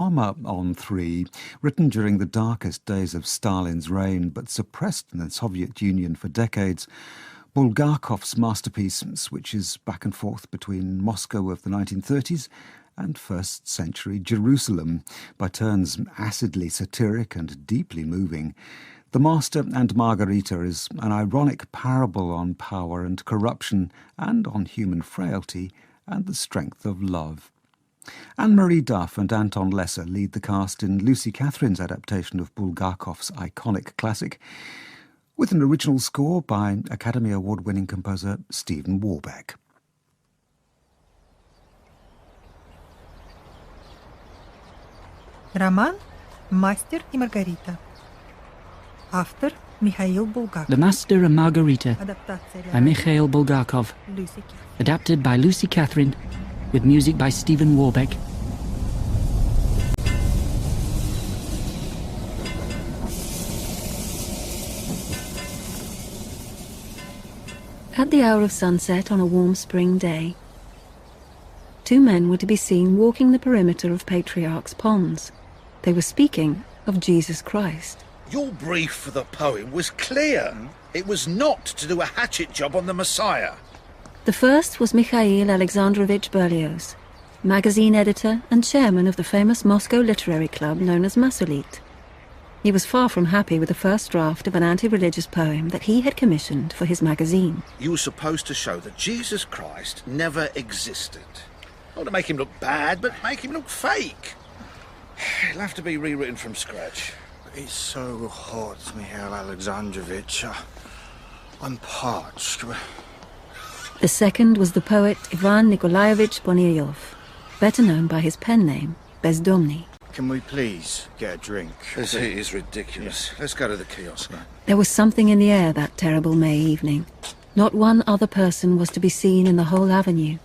Drama on Three, written during the darkest days of Stalin's reign but suppressed in the Soviet Union for decades, Bulgakov's masterpiece switches back and forth between Moscow of the 1930s and first-century Jerusalem, by turns acidly satiric and deeply moving. The Master and Margarita is an ironic parable on power and corruption and on human frailty and the strength of love. Anne-Marie Duff and Anton Lesser lead the cast in Lucy Catherine's adaptation of Bulgakov's iconic classic, with an original score by Academy Award-winning composer Stephen Warbeck. Роман «Мастер и Маргарита». Автор Михаил Булгаков. The Master and Margarita by Mikhail Bulgakov. Adapted by Lucy Catherine, with music by Stephen Warbeck. At the hour of sunset on a warm spring day, two men were to be seen walking the perimeter of Patriarch's Ponds. They were speaking of Jesus Christ. Your brief for the poem was clear. It was not to do a hatchet job on the Messiah. The first was Mikhail Alexandrovich Berlioz, magazine editor and chairman of the famous Moscow literary club known as Masolit. He was far from happy with the first draft of an anti-religious poem that he had commissioned for his magazine. You were supposed to show that Jesus Christ never existed. Not to make him look bad, but make him look fake. It'll have to be rewritten from scratch. It's so hot, Mikhail Alexandrovich. I'm parched. The second was the poet Ivan Nikolaevich Ponyryov, better known by his pen name, Bezdomny. Can we please get a drink? This heat is ridiculous. Let's go to the kiosk. There was something in the air that terrible May evening. Not one other person was to be seen in the whole avenue.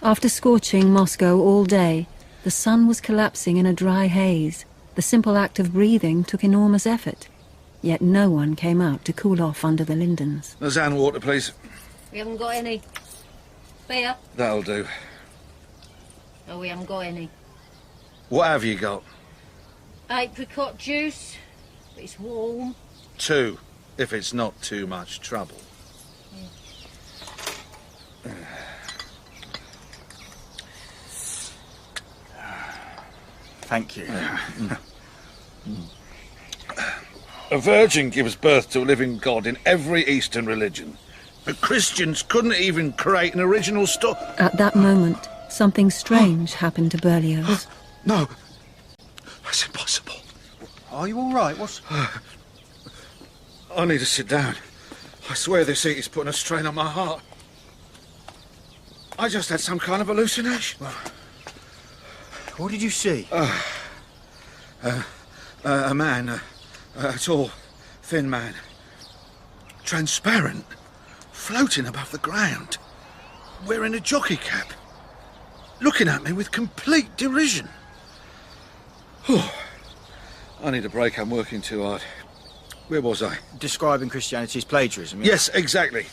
After scorching Moscow all day, the sun was collapsing in a dry haze. The simple act of breathing took enormous effort. Yet no one came out to cool off under the lindens. Lausanne water, please. We haven't got any. Beer? That'll do. No, we haven't got any. What have you got? Apricot juice. But it's warm. 2, if it's not too much trouble. Thank you. A virgin gives birth to a living God in every Eastern religion. But Christians couldn't even create an original story. At that moment, something strange happened to Berlioz. No, that's impossible. Are you all right? What's... I need to sit down. I swear this heat is putting a strain on my heart. I just had some kind of hallucination. What did you see? A man, a tall, thin man, transparent, floating above the ground, wearing a jockey cap, looking at me with complete derision. I need a break, I'm working too hard. Where was I? Describing Christianity's plagiarism. Yes, exactly.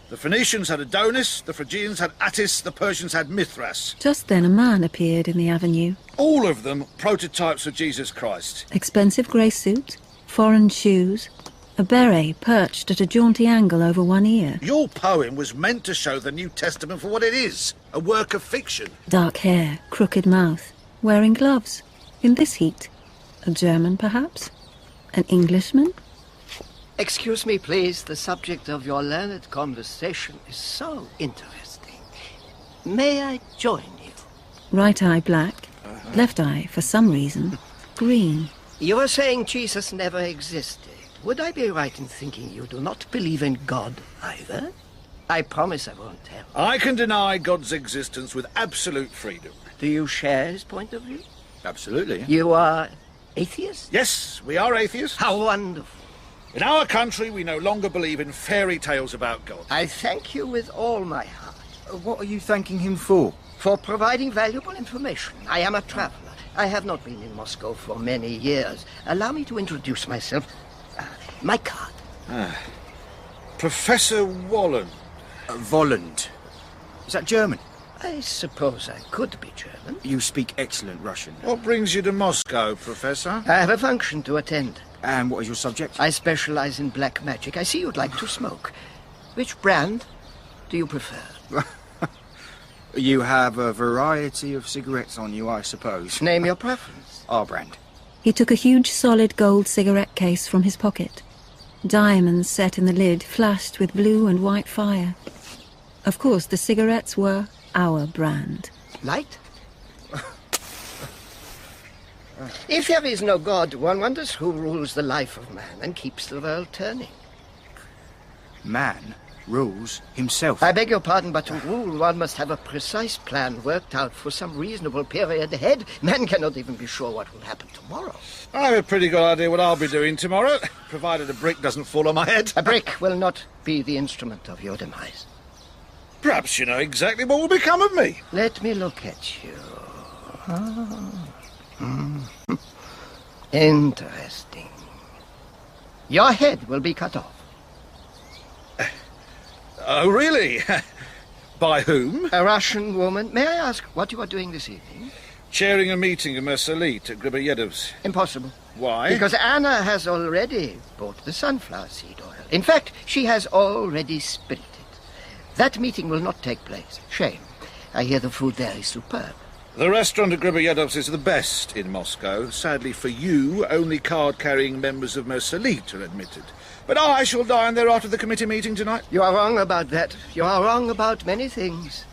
The Phoenicians had Adonis, the Phrygians had Attis, the Persians had Mithras. Just then a man appeared in the avenue. All of them prototypes of Jesus Christ. Expensive grey suit, foreign shoes, a beret perched at a jaunty angle over one ear. Your poem was meant to show the New Testament for what it is, a work of fiction. Dark hair, crooked mouth, wearing gloves. In this heat. A German, perhaps? An Englishman? Excuse me, please. The subject of your learned conversation is so interesting. May I join you? Right eye black, left eye, for some reason, green. You were saying Jesus never existed. Would I be right in thinking you do not believe in God either? I promise I won't tell. I can deny God's existence with absolute freedom. Do you share his point of view? Absolutely. You are atheist? Yes, we are atheists. How wonderful. In our country, we no longer believe in fairy tales about God. I thank you with all my heart. What are you thanking him for? For providing valuable information. I am a traveller. I have not been in Moscow for many years. Allow me to introduce myself. My card. Professor Walland. Volland. Is that German? I suppose I could be German. You speak excellent Russian. What brings you to Moscow, Professor? I have a function to attend. And what is your subject? I specialize in black magic. I see you'd like to smoke. Which brand do you prefer? You have a variety of cigarettes on you, I suppose. Name your preference. Our brand. He took a huge solid gold cigarette case from his pocket. Diamonds set in the lid flashed with blue and white fire. Of course, the cigarettes were our brand. Light? If there is no God, one wonders who rules the life of man and keeps the world turning. Man rules himself. I beg your pardon, but to rule, one must have a precise plan worked out for some reasonable period ahead. Man cannot even be sure what will happen tomorrow. I have a pretty good idea what I'll be doing tomorrow, provided a brick doesn't fall on my head. A brick will not be the instrument of your demise. Perhaps you know exactly what will become of me. Let me look at you. Interesting. Your head will be cut off. Oh, really? By whom? A Russian woman. May I ask what you are doing this evening? Chairing a meeting in Mersalit at Griboyedov's. Impossible. Why? Because Anna has already bought the sunflower seed oil. In fact, she has already spirited. That meeting will not take place. Shame. I hear the food there is superb. The restaurant at Griboyedov's is the best in Moscow. Sadly for you, only card-carrying members of Mersalit are admitted. But I shall dine there after the committee meeting tonight. You are wrong about that. You are wrong about many things.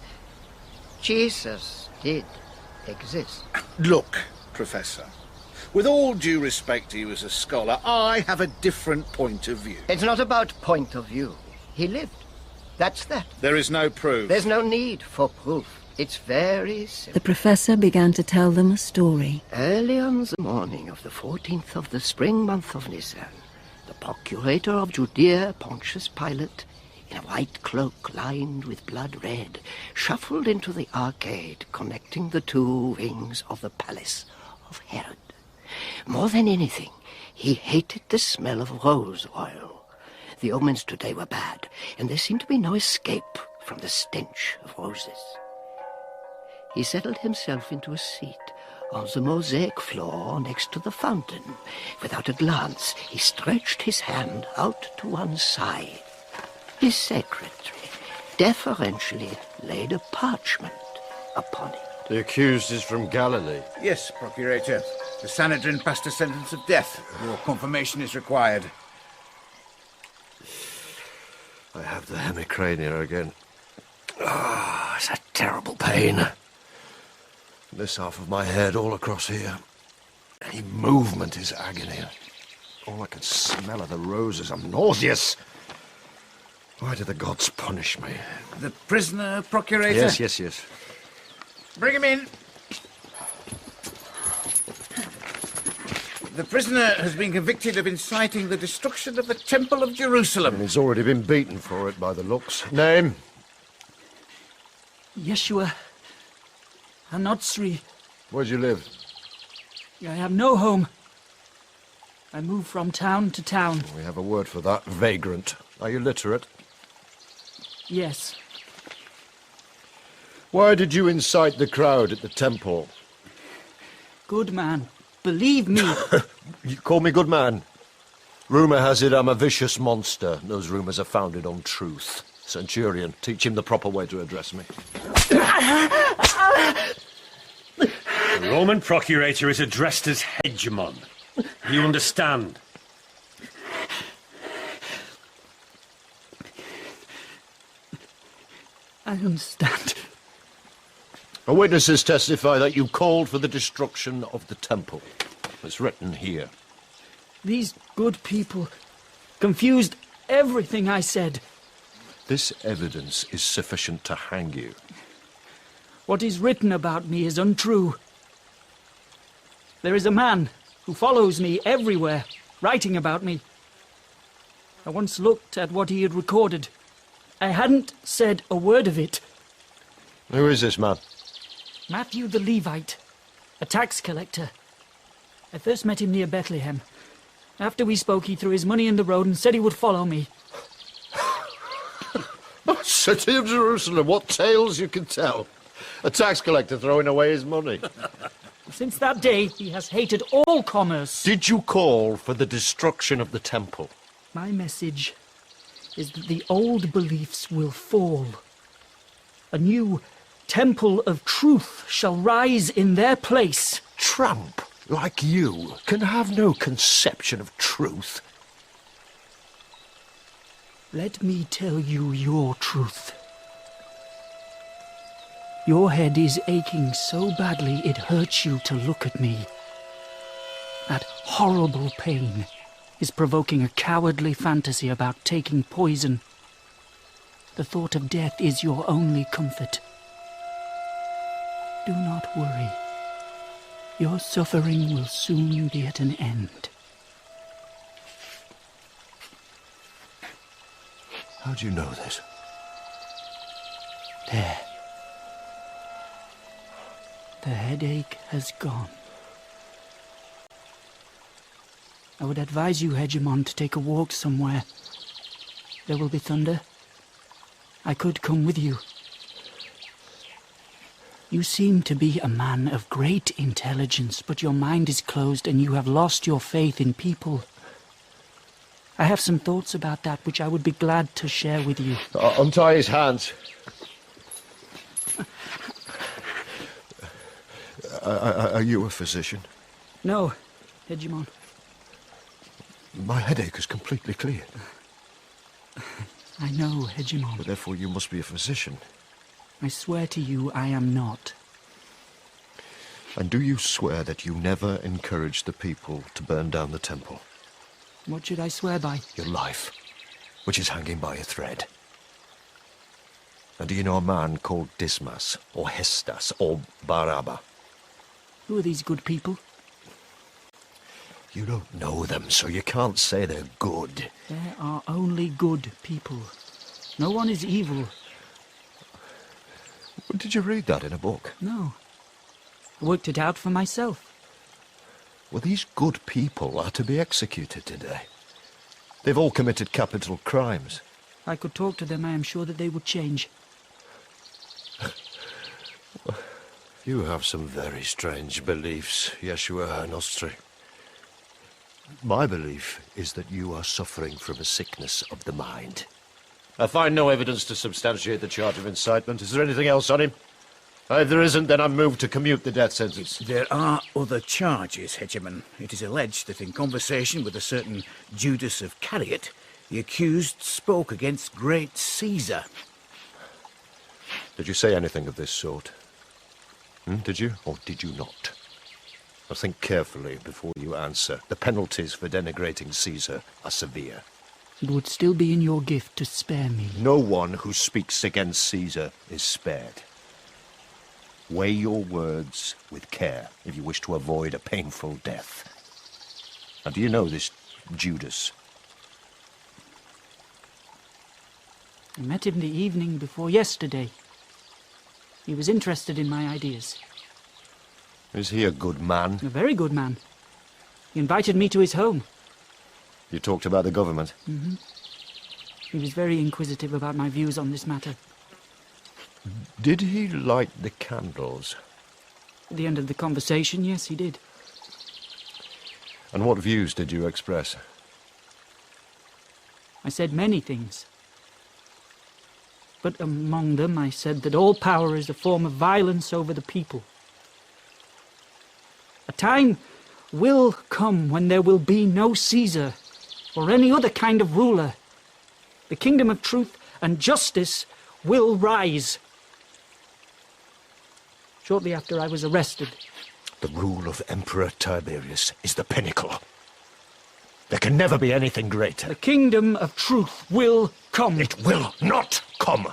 Jesus did exist. Look, Professor, with all due respect to you as a scholar, I have a different point of view. It's not about point of view. He lived. That's that. There is no proof. There's no need for proof. It's very simple. The professor began to tell them a story. Early on the morning of the 14th of the spring month of Nisan, the procurator of Judea, Pontius Pilate, in a white cloak lined with blood red, shuffled into the arcade connecting the two wings of the palace of Herod. More than anything, he hated the smell of rose oil. The omens today were bad, and there seemed to be no escape from the stench of roses. He settled himself into a seat on the mosaic floor next to the fountain. Without a glance, he stretched his hand out to one side. His secretary deferentially laid a parchment upon it. The accused is from Galilee. Yes, Procurator. The Sanhedrin passed a sentence of death. Your confirmation is required. I have the hemicrania again. It's a terrible pain. This half of my head all across here. Any movement is agony. All I can smell are the roses. I'm nauseous. Why do the gods punish me? The prisoner, Procurator? Yes. Bring him in. The prisoner has been convicted of inciting the destruction of the Temple of Jerusalem. And he's already been beaten for it by the looks. Name? Yeshua Hanotsri. Where do you live? I have no home. I move from town to town. We have a word for that. Vagrant. Are you literate? Yes. Why did you incite the crowd at the temple? Good man. Believe me. You call me good man? Rumour has it I'm a vicious monster. Those rumours are founded on truth. Centurion, teach him the proper way to address me. The Roman procurator is addressed as hegemon. You understand? I understand. Witnesses testify that you called for the destruction of the temple. It's written here. These good people confused everything I said. This evidence is sufficient to hang you. What is written about me is untrue. There is a man who follows me everywhere, writing about me. I once looked at what he had recorded. I hadn't said a word of it. Who is this man? Matthew the Levite, a tax collector. I first met him near Bethlehem. After we spoke, he threw his money in the road and said he would follow me. City of Jerusalem, what tales you can tell. A tax collector throwing away his money. Since that day, he has hated all commerce. Did you call for the destruction of the temple? My message is that the old beliefs will fall. A new temple of truth shall rise in their place. Tramp like you can have no conception of truth. Let me tell you your truth. Your head is aching so badly it hurts you to look at me. That horrible pain is provoking a cowardly fantasy about taking poison. The thought of death is your only comfort. Do not worry. Your suffering will soon be at an end. How do you know this? There. The headache has gone. I would advise you, Hegemon, to take a walk somewhere. There will be thunder. I could come with you. You seem to be a man of great intelligence, but your mind is closed and you have lost your faith in people. I have some thoughts about that which I would be glad to share with you. Untie his hands. Are you a physician? No, Hegemon. My headache is completely cleared. I know, Hegemon. But therefore you must be a physician. I swear to you I am not. And do you swear that you never encouraged the people to burn down the temple? What should I swear by? Your life, which is hanging by a thread. And do you know a man called Dismas, or Hestas, or Baraba? Who are these good people? You don't know them, so you can't say they're good. There are only good people. No one is evil. Did you read that in a book? No. I worked it out for myself. Well, these good people are to be executed today. They've all committed capital crimes. I could talk to them, I am sure that they would change. You have some very strange beliefs, Yeshua Nostri. My belief is that you are suffering from a sickness of the mind. I find no evidence to substantiate the charge of incitement. Is there anything else on him? If there isn't, then I'm moved to commute the death sentence. There are other charges, Hegemon. It is alleged that in conversation with a certain Judas of Cariot, the accused spoke against great Caesar. Did you say anything of this sort? Did you, or did you not? Now think carefully before you answer. The penalties for denigrating Caesar are severe. It would still be in your gift to spare me. No one who speaks against Caesar is spared. Weigh your words with care if you wish to avoid a painful death. Now, do you know this Judas? I met him the evening before yesterday. He was interested in my ideas. Is he a good man? A very good man. He invited me to his home. You talked about the government? Mm-hmm. He was very inquisitive about my views on this matter. Did he light the candles? At the end of the conversation, yes, he did. And what views did you express? I said many things. But among them I said that all power is a form of violence over the people. A time will come when there will be no Caesar or any other kind of ruler. The kingdom of truth and justice will rise. Shortly after I was arrested. The rule of Emperor Tiberius is the pinnacle. There can never be anything greater. The kingdom of truth will come. It will not come.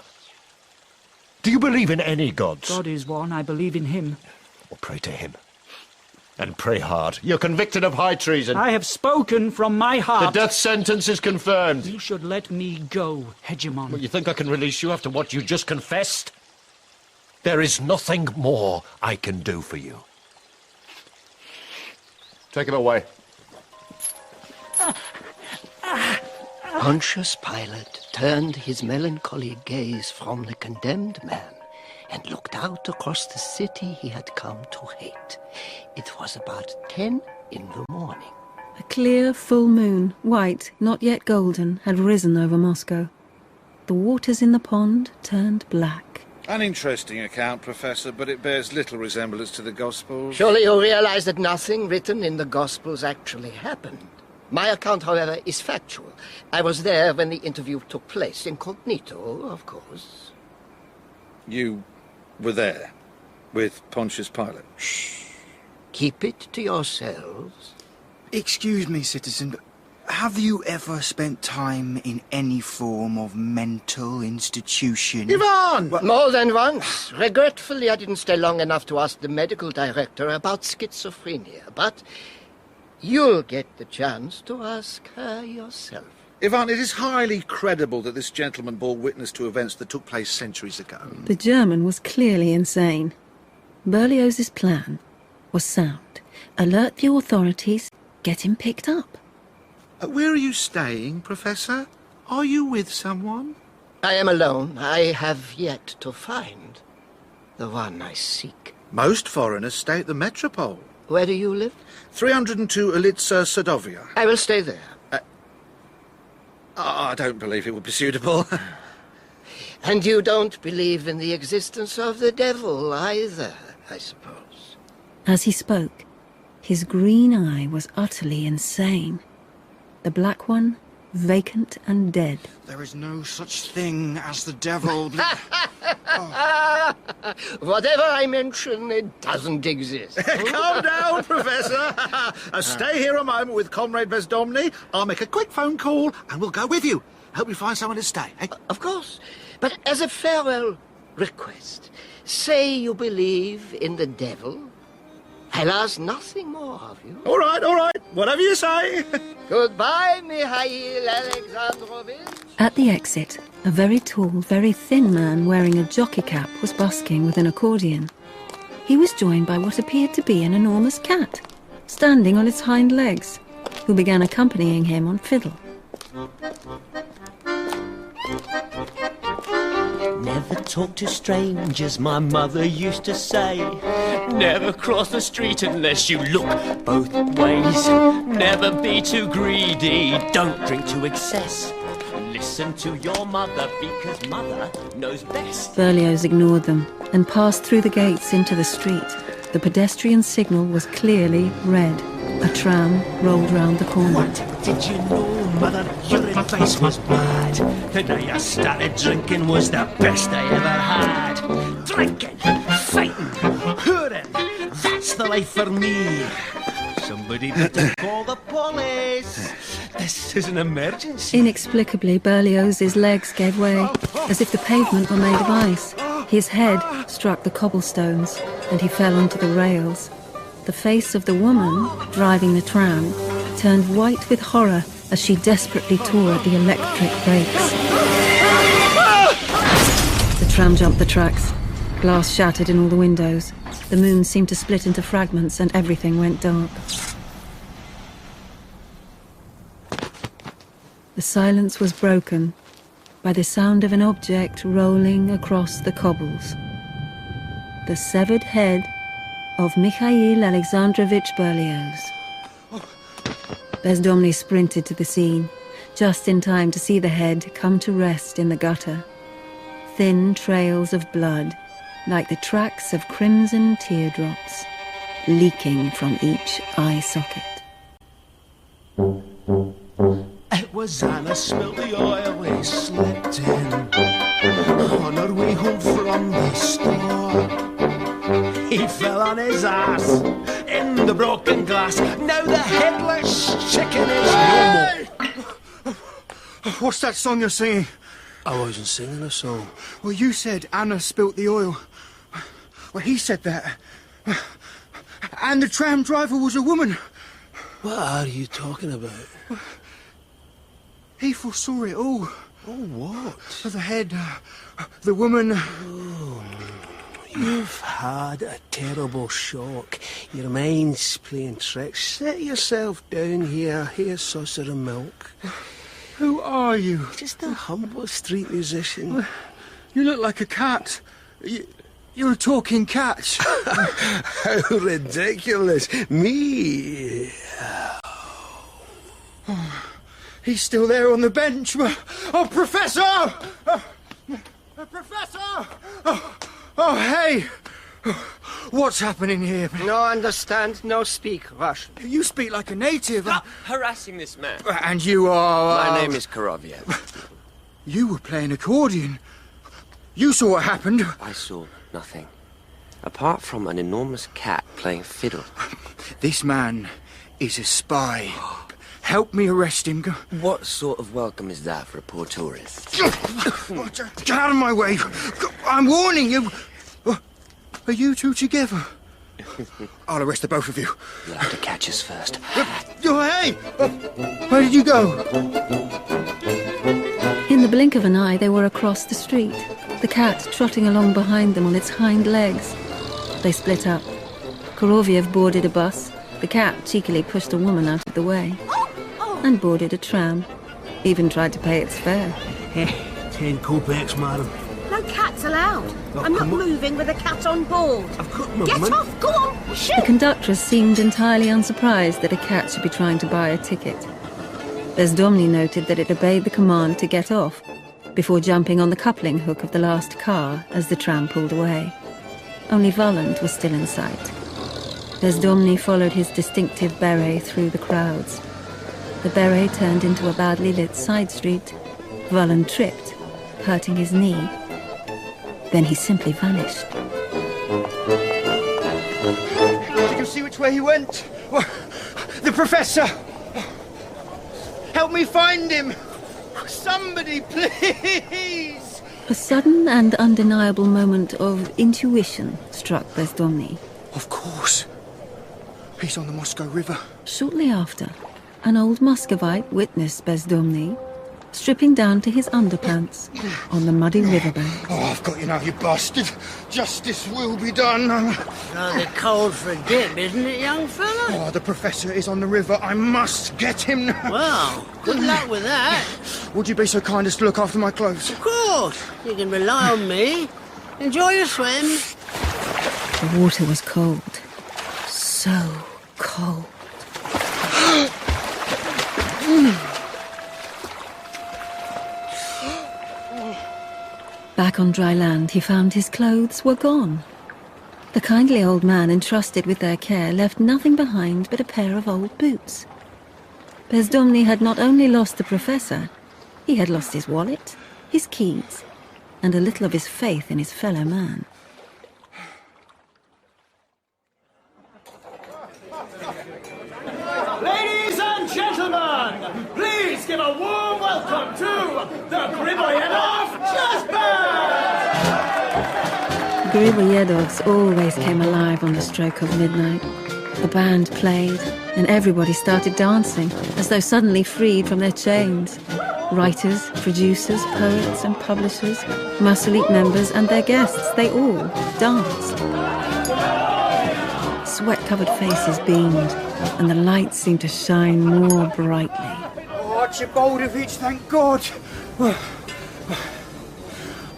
Do you believe in any gods? God is one. I believe in him. Or pray to him. And pray hard. You're convicted of high treason. I have spoken from my heart. The death sentence is confirmed. You should let me go, Hegemon. Well, you think I can release you after what you just confessed? There is nothing more I can do for you. Take him away. Pontius Pilate turned his melancholy gaze from the condemned man and looked out across the city he had come to hate. It was about 10 in the morning. A clear, full moon, white, not yet golden, had risen over Moscow. The waters in the pond turned black. An interesting account, Professor, but it bears little resemblance to the Gospels. Surely you realize that nothing written in the Gospels actually happened. My account, however, is factual. I was there when the interview took place, incognito, of course. You were there with Pontius Pilate? Shh. Keep it to yourselves. Excuse me, citizen, but have you ever spent time in any form of mental institution? Ivan! More than once. Regretfully, I didn't stay long enough to ask the medical director about schizophrenia, but you'll get the chance to ask her yourself. Ivan, it is highly credible that this gentleman bore witness to events that took place centuries ago. The German was clearly insane. Berlioz's plan was sound. Alert the authorities, get him picked up. Where are you staying, Professor? Are you with someone? I am alone. I have yet to find the one I seek. Most foreigners stay at the Metropole. Where do you live? 302 Elitsa Sadovia. I will stay there. I don't believe it would be suitable. And you don't believe in the existence of the devil either, I suppose. As he spoke, his green eye was utterly insane. The black one, vacant and dead. There is no such thing as the devil. Whatever I mention, it doesn't exist. Calm down, Professor. Stay here a moment with Comrade Bezdomny. I'll make a quick phone call and we'll go with you. Help me find someone to stay, eh? Of course. But as a farewell request, say you believe in the devil. I'll ask nothing more of you. All right. Whatever you say. Goodbye, Mikhail Alexandrovich. At the exit, a very tall, very thin man wearing a jockey cap was busking with an accordion. He was joined by what appeared to be an enormous cat, standing on its hind legs, who began accompanying him on fiddle. Never talk to strangers, my mother used to say. Never cross the street unless you look both ways. Never be too greedy, don't drink to excess. Listen to your mother, because mother knows best. Berlioz ignored them and passed through the gates into the street. The pedestrian signal was clearly red. A tram rolled round the corner. What did you know, mother? Your advice was bad. The day I started drinking was the best I ever had. Drinking, fighting, hooting, that's the life for me. Somebody better call the police. This is an emergency. Inexplicably, Berlioz's legs gave way, as if the pavement were made of ice. His head struck the cobblestones, and he fell onto the rails. The face of the woman, driving the tram, turned white with horror as she desperately tore at the electric brakes. The tram jumped the tracks. Glass shattered in all the windows. The moon seemed to split into fragments and everything went dark. The silence was broken by the sound of an object rolling across the cobbles. The severed head of Mikhail Alexandrovich Berlioz. Bezdomny sprinted to the scene, just in time to see the head come to rest in the gutter. Thin trails of blood, like the tracks of crimson teardrops, leaking from each eye socket. It was Anna spilled the oil we slipped in on her way home from the store. He fell on his ass in the broken glass. Now the headless chicken is no more. What's that song you're singing? I wasn't singing a song. Well, you said Anna spilt the oil. Well, he said that. And the tram driver was a woman. What are you talking about? He foresaw it all. Oh, what? The head, the woman. Oh, you've had a terrible shock. Your mind's playing tricks. Sit yourself down here. Here's saucer and milk. Who are you? Just a humble street musician. You look like a cat. You're a talking cat. How ridiculous. Me. Oh, he's still there on the bench. Oh, Professor! Professor! Oh, hey! What's happening here? No understand, no speak Russian. You speak like a native. Stop harassing this man. And you are... My name is Koroviev. You were playing accordion. You saw what happened. I saw nothing. Apart from an enormous cat playing fiddle. This man is a spy. Help me arrest him. What sort of welcome is that for a poor tourist? Get out of my way. I'm warning you. Are you two together? I'll arrest the both of you. You'll have to catch us first. Hey! Where did you go? In the blink of an eye, they were across the street, the cat trotting along behind them on its hind legs. They split up. Koroviev boarded a bus. The cat cheekily pushed a woman out of the way. And boarded a tram. Even tried to pay its fare. 10 kopecks, madam. No cats allowed. I'm not moving with a cat on board. Get off! Go on! Shoot! The conductress seemed entirely unsurprised that a cat should be trying to buy a ticket. Bezdomny noted that it obeyed the command to get off, before jumping on the coupling hook of the last car as the tram pulled away. Only Volland was still in sight. Bezdomny followed his distinctive beret through the crowds. The beret turned into a badly lit side street. Volland tripped, hurting his knee. Then he simply vanished. Did you see which way he went? The Professor! Help me find him! Somebody, please! A sudden and undeniable moment of intuition struck Bezdomny. Of course. He's on the Moscow River. Shortly after, an old Muscovite witnessed Bezdomny stripping down to his underpants on the muddy riverbank. Oh, I've got you now, you bastard. Justice will be done. Rather cold for a dip, isn't it, young fella? Oh, the Professor is on the river. I must get him now. Well, good luck with that. Would you be so kind as to look after my clothes? Of course. You can rely on me. Enjoy your swim. The water was cold. So cold. Back on dry land, he found his clothes were gone. The kindly old man entrusted with their care left nothing behind but a pair of old boots. Bezdomny had not only lost the Professor, he had lost his wallet, his keys, and a little of his faith in his fellow man. Ladies and gentlemen, please give a warm welcome to the Griboyedov Jazz Band! Griboyedovs always came alive on the stroke of midnight. The band played, and everybody started dancing, as though suddenly freed from their chains. Writers, producers, poets and publishers, Master members and their guests, they all danced. Sweat-covered faces beamed, and the lights seemed to shine more brightly. Oh, Archibaldovich, thank God.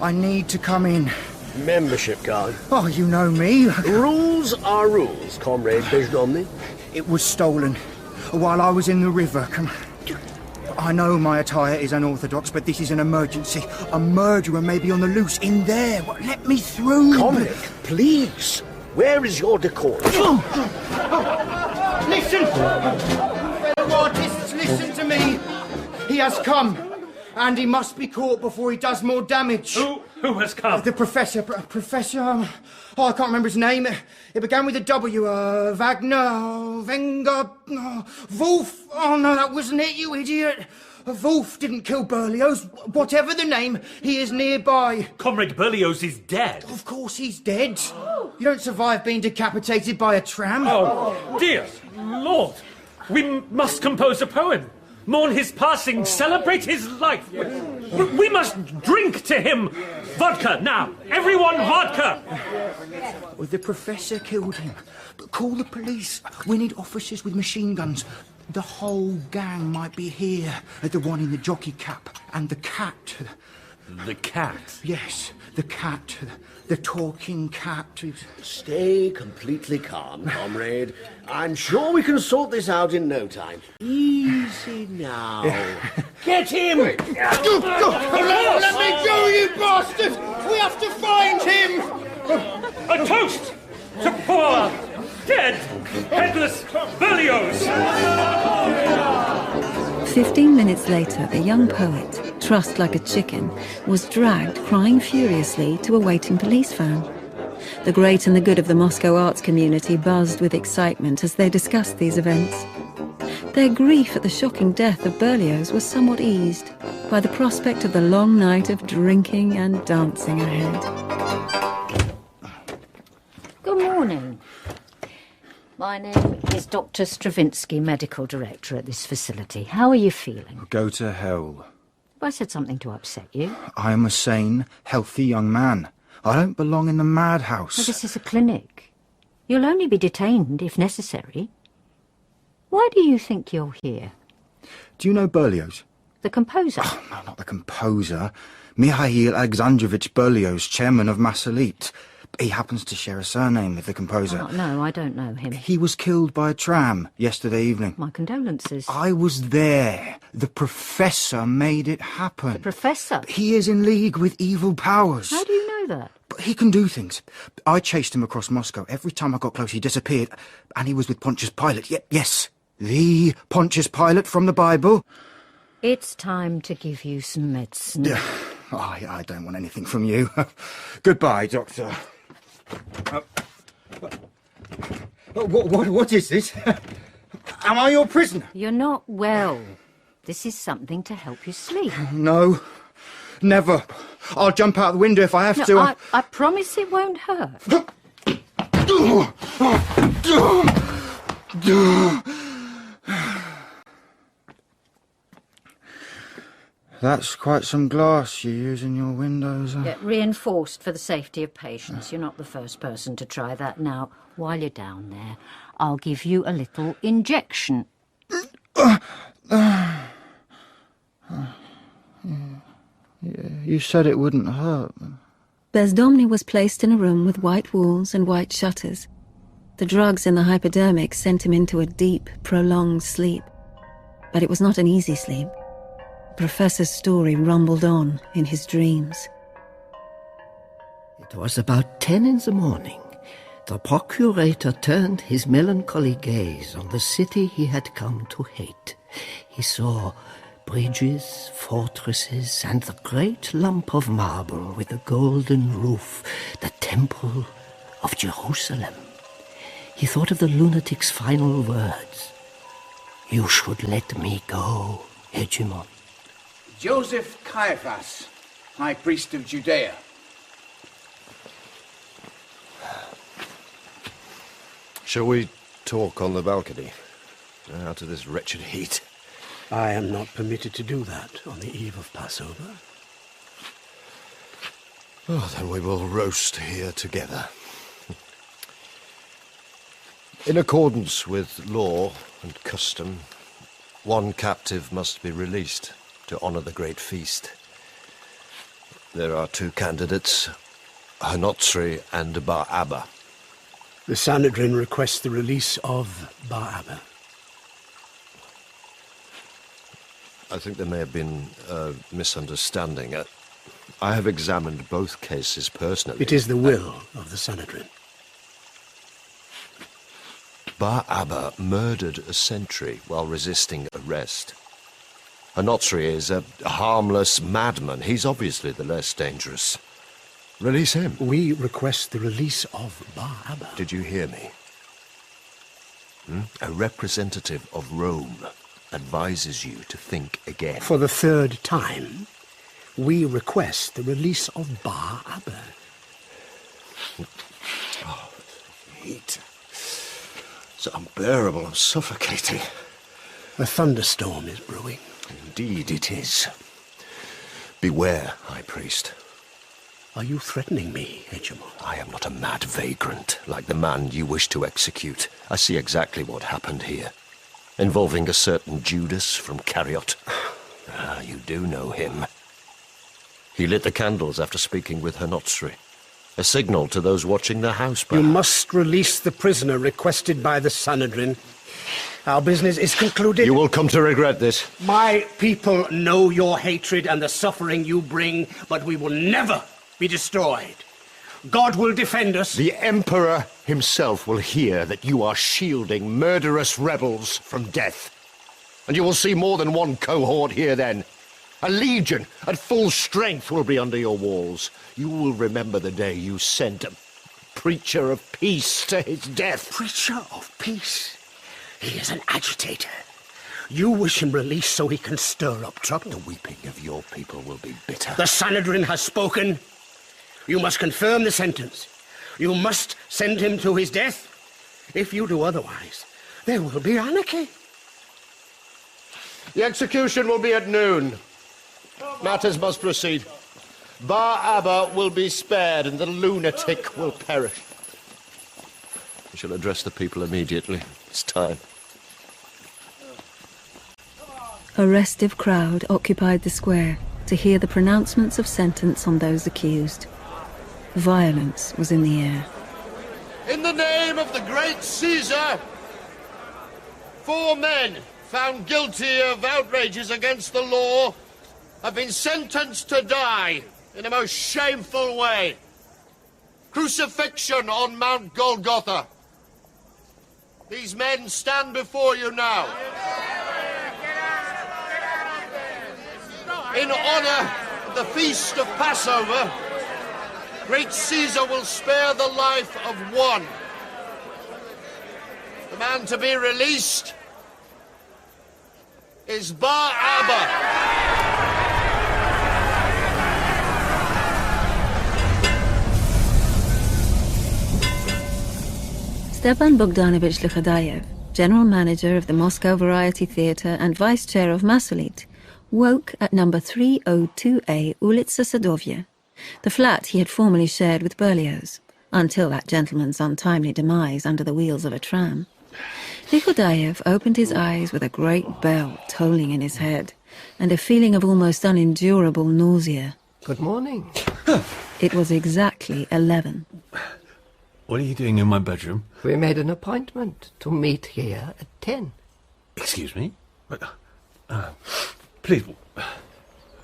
I need to come in. Membership card. Oh, you know me. Rules are rules, Comrade Bezdomny. It was stolen while I was in the river. I know my attire is unorthodox, but this is an emergency. A murderer may be on the loose in there. Let me through. Comrade, please. Where is your decorum? Listen! Fellow artists, listen to me. He has come, and he must be caught before he does more damage. Who has come? The Professor. Professor... I can't remember his name. It began with a W. Wagner... Wenger... Wolf... Oh, no, that wasn't it, you idiot. Wolf didn't kill Berlioz. Whatever the name, he is nearby. Comrade Berlioz is dead. Of course he's dead. You don't survive being decapitated by a tram. Oh, dear Lord. We must compose a poem. Mourn his passing, celebrate his life. We must drink to him. Vodka, now. Everyone, vodka. Well, the Professor killed him. But call the police. We need officers with machine guns. The whole gang might be here. The one in the jockey cap and the cat. The cat? Yes, the cat. The talking cat. Stay completely calm, comrade. I'm sure we can sort this out in no time. Easy now. Get him! Let me go, you bastard! We have to find him! A toast to poor, dead, headless Berlioz! 15 minutes later, the young poet, trussed like a chicken, was dragged, crying furiously, to a waiting police van. The great and the good of the Moscow arts community buzzed with excitement as they discussed these events. Their grief at the shocking death of Berlioz was somewhat eased by the prospect of the long night of drinking and dancing ahead. Good morning. My name is Dr. Stravinsky, Medical Director at this facility. How are you feeling? Go to hell. Have I said something to upset you? I am a sane, healthy young man. I don't belong in the madhouse. Well, this is a clinic. You'll only be detained if necessary. Why do you think you're here? Do you know Berlioz? The composer? Oh, no, not the composer. Mikhail Alexandrovich Berlioz, chairman of Massalit. He happens to share a surname with the composer. Oh, no, I don't know him. He was killed by a tram yesterday evening. My condolences. I was there. The professor made it happen. The professor? He is in league with evil powers. How do you know that? But he can do things. I chased him across Moscow. Every time I got close, he disappeared. And he was with Pontius Pilate. Yes, the Pontius Pilate from the Bible. It's time to give you some medicine. I don't want anything from you. Goodbye, Doctor. What is this? Am I your prisoner? You're not well. This is something to help you sleep. No, never. I'll jump out the window if I have to. I promise it won't hurt. That's quite some glass you use in your windows. Yeah, reinforced for the safety of patients. You're not the first person to try that. Now, while you're down there, I'll give you a little injection. You said it wouldn't hurt. Bezdomny was placed in a room with white walls and white shutters. The drugs in the hypodermic sent him into a deep, prolonged sleep. But it was not an easy sleep. The professor's story rumbled on in his dreams. It was about 10 in the morning. The procurator turned his melancholy gaze on the city he had come to hate. He saw bridges, fortresses, and the great lump of marble with the golden roof, the Temple of Jerusalem. He thought of the lunatic's final words. "You should let me go, Hegemon." Joseph Caiaphas, High Priest of Judea. Shall we talk on the balcony? Out of this wretched heat. I am not permitted to do that on the eve of Passover. Oh, then we will roast here together. In accordance with law and custom, one captive must be released to honour the great feast. There are two candidates, Hanotsri and Bar Abba. The Sanhedrin requests the release of Bar Abba. I think there may have been a misunderstanding. I have examined both cases personally. It is the will of the Sanhedrin. Bar Abba murdered a sentry while resisting arrest. Hanotsri is a harmless madman. He's obviously the less dangerous. Release him. We request the release of Bar Abba. Did you hear me? A representative of Rome advises you to think again. For the third time, we request the release of Bar Abba. Oh, heat. It's unbearable and suffocating. A thunderstorm is brewing. Indeed it is. Beware, High Priest. Are you threatening me, Hegemon? I am not a mad vagrant like the man you wish to execute. I see exactly what happened here, involving a certain Judas from Cariot. You do know him. He lit the candles after speaking with her notary. A signal to those watching the house, perhaps. You must release the prisoner requested by the Sanhedrin. Our business is concluded. You will come to regret this. My people know your hatred and the suffering you bring, but we will never be destroyed. God will defend us. The Emperor himself will hear that you are shielding murderous rebels from death. And you will see more than one cohort here then. A legion at full strength will be under your walls. You will remember the day you sent a preacher of peace to his death. Preacher of peace? He is an agitator. You wish him released so he can stir up trouble. The weeping of your people will be bitter. The Sanhedrin has spoken. You must confirm the sentence. You must send him to his death. If you do otherwise, there will be anarchy. The execution will be at noon. Matters must proceed. Bar Abba will be spared and the lunatic will perish. We shall address the people immediately. It's time. A restive crowd occupied the square to hear the pronouncements of sentence on those accused. Violence was in the air. In the name of the great Caesar, 4 men found guilty of outrages against the law have been sentenced to die in a most shameful way. Crucifixion on Mount Golgotha. These men stand before you now. In honor of the feast of Passover, great Caesar will spare the life of one. The man to be released is Bar Abba. Stepan Bogdanovich Lychodayev, general manager of the Moscow Variety Theatre and vice chair of Masolit, woke at number 302A Ulitsa Sadovya, the flat he had formerly shared with Berlioz, until that gentleman's untimely demise under the wheels of a tram. Lychodayev opened his eyes with a great bell tolling in his head, and a feeling of almost unendurable nausea. Good morning. It was exactly 11. What are you doing in my bedroom? We made an appointment to meet here at 10. Excuse me? Please,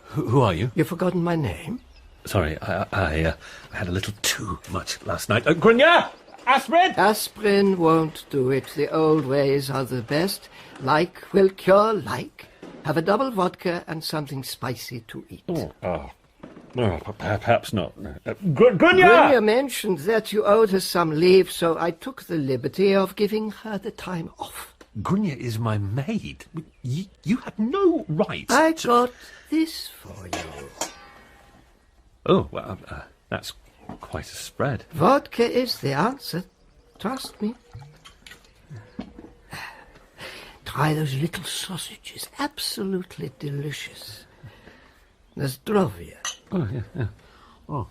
who are you? You've forgotten my name? Sorry, I had a little too much last night. Grunya! Aspirin! Aspirin won't do it. The old ways are the best. Like will cure like. Have a double vodka and something spicy to eat. Perhaps not. Grunya Grunya! mentioned that you owed her some leave, so I took the liberty of giving her the time off. Grunya is my maid. You had no right I got this for you. Oh, well, that's quite a spread. Vodka is the answer. Trust me. Try those little sausages. Absolutely delicious. Zdrovia. Oh, yeah. Oh.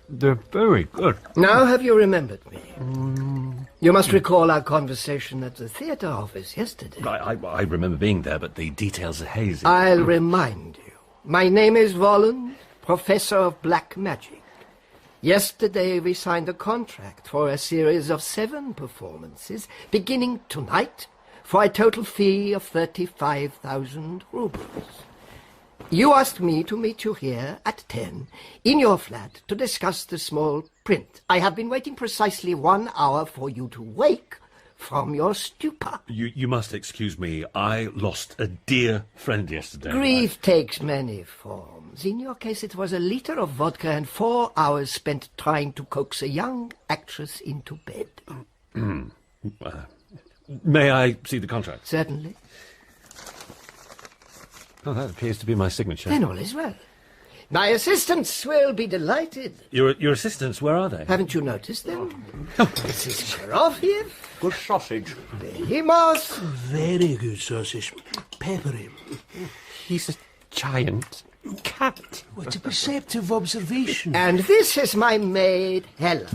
They're very good. Now have you remembered me? You must recall our conversation at the theatre office yesterday. I remember being there, but the details are hazy. I'll remind you. My name is Volland, Professor of Black Magic. Yesterday we signed a contract for a series of 7 performances, beginning tonight, for a total fee of 35,000 rubles. You asked me to meet you here at 10, in your flat, to discuss the small print. I have been waiting precisely 1 hour for you to wake from your stupor. You must excuse me. I lost a dear friend yesterday. Grief takes many forms. In your case, it was a liter of vodka and 4 hours spent trying to coax a young actress into bed. May I see the contract? Certainly. Oh, that appears to be my signature. Then all is well. My assistants will be delighted. Your assistants, where are they? Haven't you noticed them? This is Sharofiev. Good sausage. Behimos. Very good sausage. Peppery. He's a giant cat. What a perceptive observation. And this is my maid, Hella.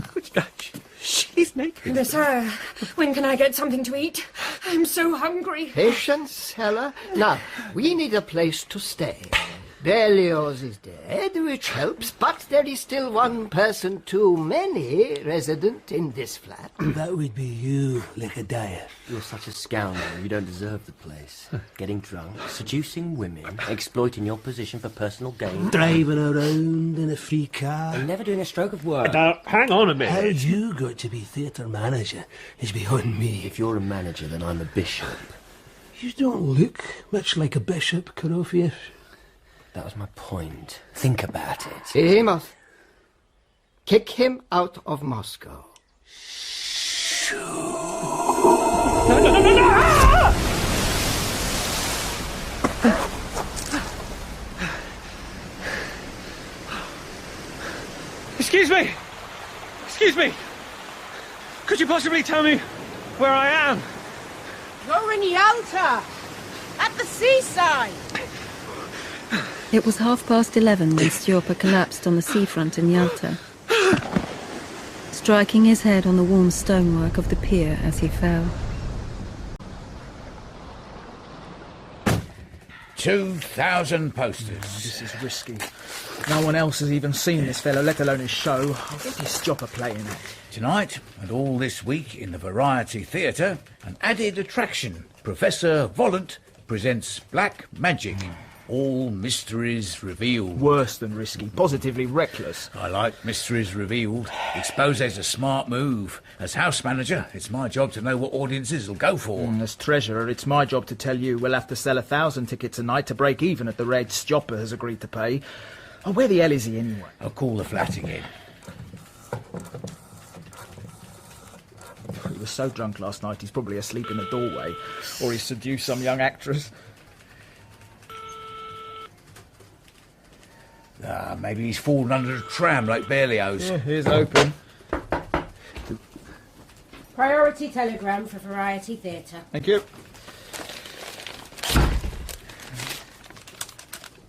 She's naked. Yes, sir. When can I get something to eat? I'm so hungry. Patience, Hella. Now, we need a place to stay. Berlioz is dead, which helps, but there is still one person too many resident in this flat. That would be you, Lickadiah. You're such a scoundrel, you don't deserve the place. Getting drunk, seducing women, exploiting your position for personal gain. Driving around in a free car. And never doing a stroke of work. Hang on a minute. How you got to be theatre manager is beyond me. If you're a manager, then I'm a bishop. You don't look much like a bishop, Korofiev. That was my point. Think about it. Behemoth, kick him out of Moscow. No! Excuse me! Excuse me! Could you possibly tell me where I am? You're in Yalta, at the seaside. It was 11:30 when Stjopa collapsed on the seafront in Yalta, striking his head on the warm stonework of the pier as he fell. 2,000 posters. Oh, this is risky. No one else has even seen this fellow, let alone his show. I'll get this Stjopa playing it. Tonight, and all this week in the Variety Theatre, an added attraction. Professor Volant presents Black Magic. All mysteries revealed. Worse than risky, positively reckless. I like mysteries revealed. Exposé's a smart move. As house manager, it's my job to know what audiences will go for. As treasurer, it's my job to tell you we'll have to sell 1,000 tickets a night to break even at the rate Stjopa has agreed to pay. Oh, where the hell is he anyway? I'll call the flat again. He was so drunk last night he's probably asleep in the doorway. Or he's seduced some young actress. Maybe he's fallen under a tram like Berlioz. Yeah, here's open. Priority telegram for Variety Theatre. Thank you.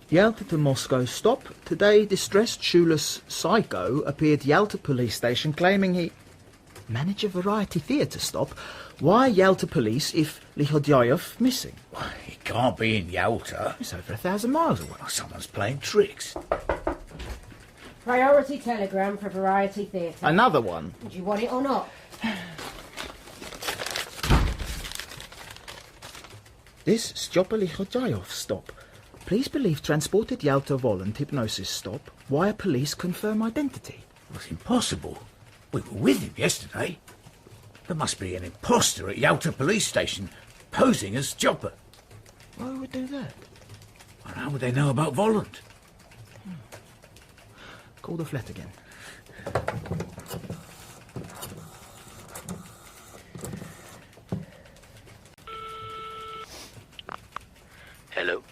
Yalta to Moscow stop. Today, distressed shoeless psycho appeared Yalta police station claiming he... Manager Variety Theatre stop? Why Yalta police if Lihodyayev missing? He can't be in Yalta. It's over 1,000 miles away. Someone's playing tricks. Priority telegram for Variety Theatre. Another one? Do you want it or not? This Stjopa Lihodyayev stop. Please believe transported Yalta Volant hypnosis stop. Wire police confirm identity. It's impossible. We were with him yesterday. There must be an imposter at Yalta police station posing as Stjopa. Why would do that? And how would they know about Volant? Call the flat again. Hello.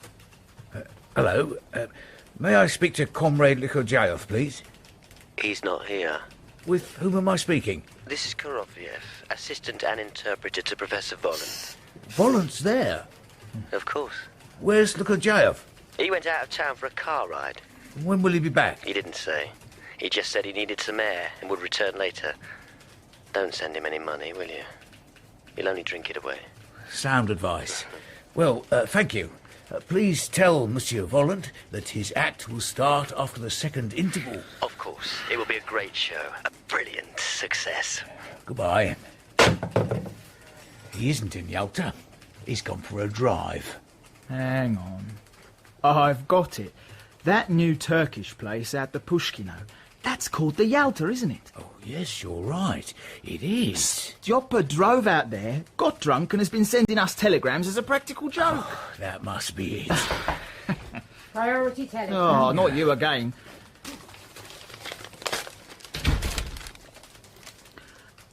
Hello. May I speak to Comrade Lihodyayev, please? He's not here. With whom am I speaking? This is Korofiev, assistant and interpreter to Professor Volant. Volant's there? Of course. Where's Lihodyayev? He went out of town for a car ride. When will he be back? He didn't say. He just said he needed some air and would return later. Don't send him any money, will you? He'll only drink it away. Sound advice. Well, thank you. Please tell Monsieur Volant that his act will start after the second interval. Of course. It will be a great show. A brilliant success. Goodbye. He isn't in Yalta. He's gone for a drive. Hang on. I've got it. That new Turkish place out the Pushkino. That's called the Yalta, isn't it? Oh, yes, you're right. It is. Stjopa drove out there, got drunk, and has been sending us telegrams as a practical joke. Oh, that must be it. Priority telegram. Oh, not you again.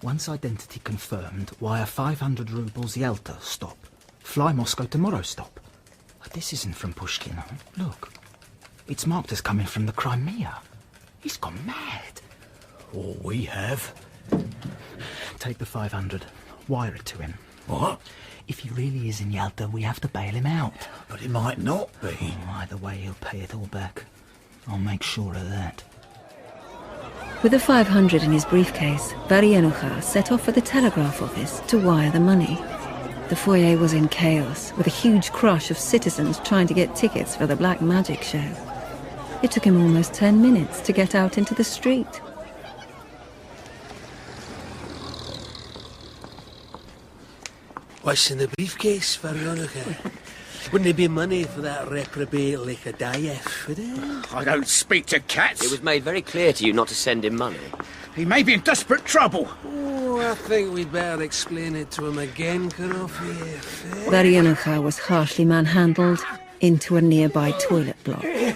Once identity confirmed, wire 500 rubles Yalta stop. Fly Moscow tomorrow stop. This isn't from Pushkin. Look. It's marked as coming from the Crimea. He's gone mad. All we have. Take the 500. Wire it to him. What? If he really is in Yalta, we have to bail him out. But it might not be. Either way, he'll pay it all back. I'll make sure of that. With the 500 in his briefcase, Varienucha set off for the telegraph office to wire the money. The foyer was in chaos, with a huge crush of citizens trying to get tickets for the black magic show. It took him almost 10 minutes to get out into the street. What's in the briefcase, Veronica? Wouldn't there be money for that reprobate like a Dayev, would it? I don't speak to cats. It was made very clear to you not to send him money. He may be in desperate trouble. Oh, I think we'd better explain it to him again, Karofiev. Varienucha was harshly manhandled into a nearby toilet block. Say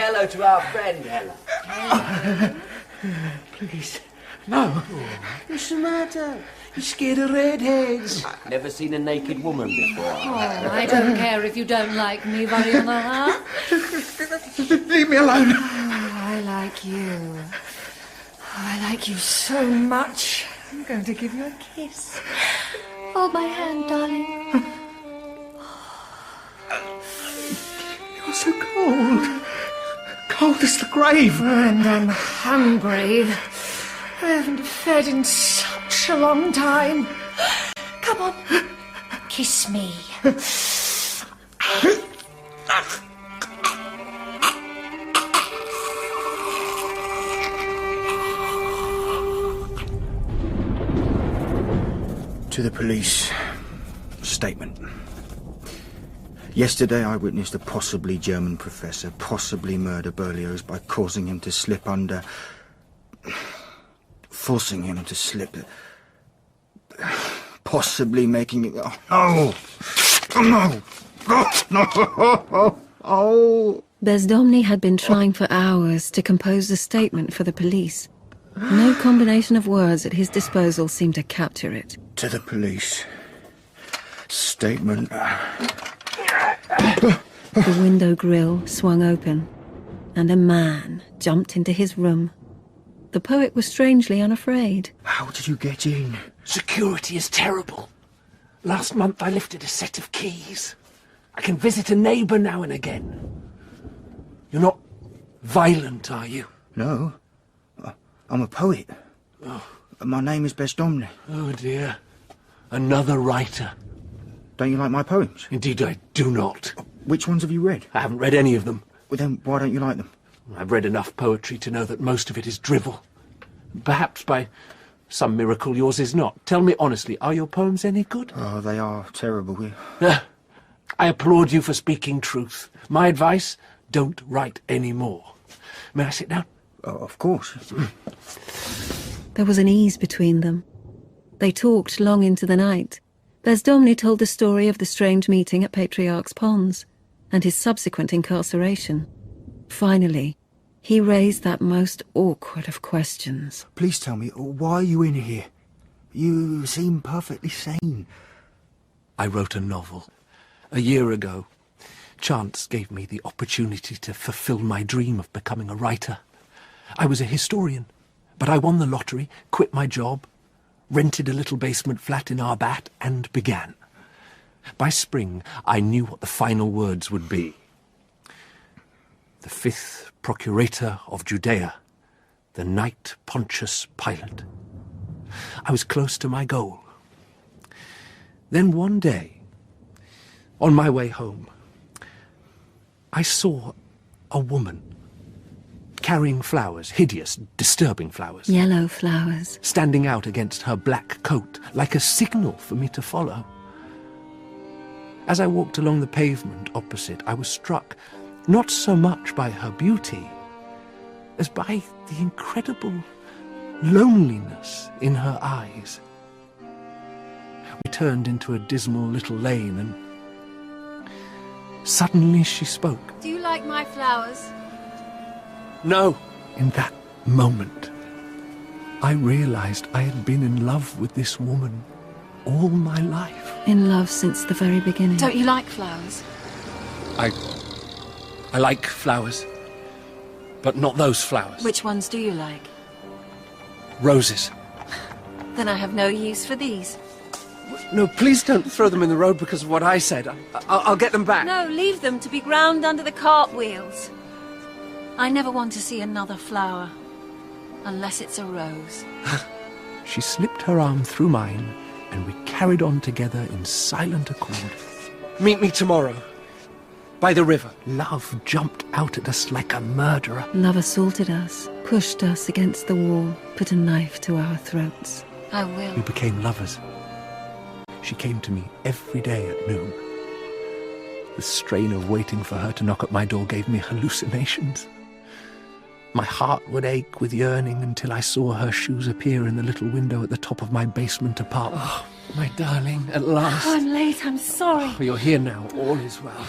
hello to our friend, Ella. Please. No. What's the matter? You're scared of redheads. Never seen a naked woman before. Oh, I don't care if you don't like me, Varienucha. Leave me alone. Oh, I like you. I like you so much. I'm going to give you a kiss. Hold my hand, darling. You're so cold. Cold as the grave. And I'm hungry. I haven't fed in such a long time. Come on, kiss me. To the police. Statement. Yesterday I witnessed a possibly German professor possibly murder Berlioz by causing him to slip under... forcing him to slip... possibly making it... Oh, no! Oh, no! Oh! Bezdomny had been trying for hours to compose a statement for the police. No combination of words at his disposal seemed to capture it. To the police. Statement. The window grill swung open, and a man jumped into his room. The poet was strangely unafraid. How did you get in? Security is terrible. Last month I lifted a set of keys. I can visit a neighbour now and again. You're not violent, are you? No. I'm a poet. Oh. My name is Bezdomny. Oh, dear. Another writer. Don't you like my poems? Indeed, I do not. Which ones have you read? I haven't read any of them. Well, then why don't you like them? I've read enough poetry to know that most of it is drivel. Perhaps by some miracle yours is not. Tell me honestly, are your poems any good? Oh, they are terrible. I applaud you for speaking truth. My advice, don't write any more. May I sit down? Oh, of course. There was an ease between them. They talked long into the night. Bezdomny told the story of the strange meeting at Patriarch's Ponds and his subsequent incarceration. Finally, he raised that most awkward of questions. Please tell me, why are you in here? You seem perfectly sane. I wrote a novel. A year ago, chance gave me the opportunity to fulfill my dream of becoming a writer. I was a historian, but I won the lottery, quit my job, rented a little basement flat in Arbat, and began. By spring, I knew what the final words would be. The 5th Procurator of Judea, the Knight Pontius Pilate. I was close to my goal. Then one day, on my way home, I saw a woman carrying flowers, hideous, disturbing flowers. Yellow flowers. Standing out against her black coat, like a signal for me to follow. As I walked along the pavement opposite, I was struck not so much by her beauty as by the incredible loneliness in her eyes. We turned into a dismal little lane and suddenly she spoke. Do you like my flowers? No. In that moment, I realized I had been in love with this woman all my life. In love since the very beginning. Don't you like flowers? I like flowers, but not those flowers. Which ones do you like? Roses. Then I have no use for these. No, please don't throw them in the road because of what I said. I'll get them back. No, leave them to be ground under the cartwheels. I never want to see another flower. Unless it's a rose. She slipped her arm through mine, and we carried on together in silent accord. Meet me tomorrow. By the river. Love jumped out at us like a murderer. Love assaulted us, pushed us against the wall, put a knife to our throats. I will. We became lovers. She came to me every day at noon. The strain of waiting for her to knock at my door gave me hallucinations. My heart would ache with yearning until I saw her shoes appear in the little window at the top of my basement apartment. Oh, my darling, at last. Oh, I'm late, I'm sorry. Oh, you're here now, all is well.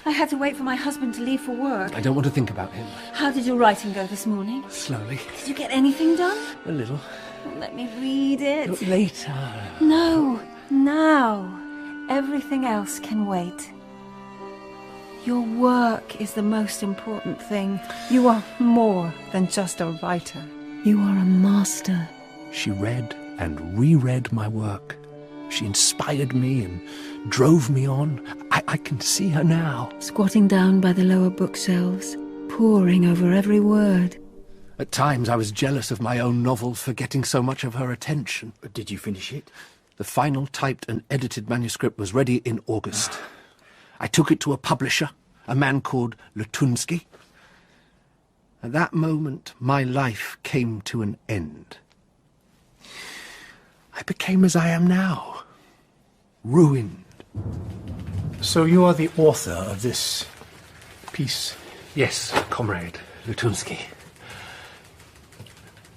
I had to wait for my husband to leave for work. I don't want to think about him. How did your writing go this morning? Slowly. Did you get anything done? A little. Let me read it. Later. No, now. Everything else can wait. Your work is the most important thing. You are more than just a writer. You are a master. She read and reread my work. She inspired me and drove me on. I can see her now. Squatting down by the lower bookshelves, poring over every word. At times I was jealous of my own novel for getting so much of her attention. But did you finish it? The final typed and edited manuscript was ready in August. I took it to a publisher, a man called Lutunsky. At that moment, my life came to an end. I became as I am now, ruined. So you are the author of this piece? Yes, comrade Lutunsky.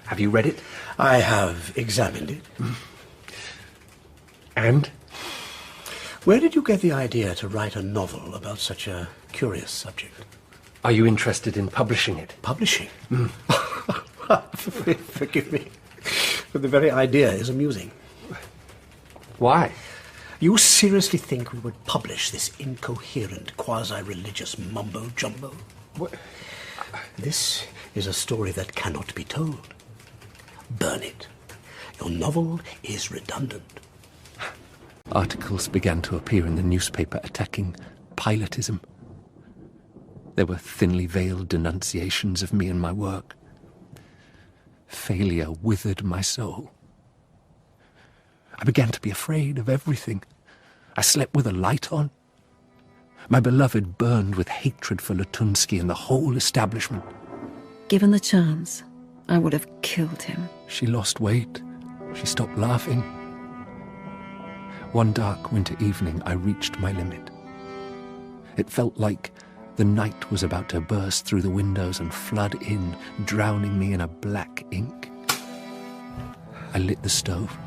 Have you read it? I have examined it. And? Where did you get the idea to write a novel about such a curious subject? Are you interested in publishing it? Publishing? Forgive me, but the very idea is amusing. Why? You seriously think we would publish this incoherent, quasi-religious mumbo-jumbo? What? This is a story that cannot be told. Burn it. Your novel is redundant. Articles began to appear in the newspaper attacking Pilatism. There were thinly veiled denunciations of me and my work. Failure withered my soul. I began to be afraid of everything. I slept with a light on. My beloved burned with hatred for Lutunsky and the whole establishment. Given the chance, I would have killed him. She lost weight. She stopped laughing. One dark winter evening, I reached my limit. It felt like the night was about to burst through the windows and flood in, drowning me in a black ink. I lit the stove,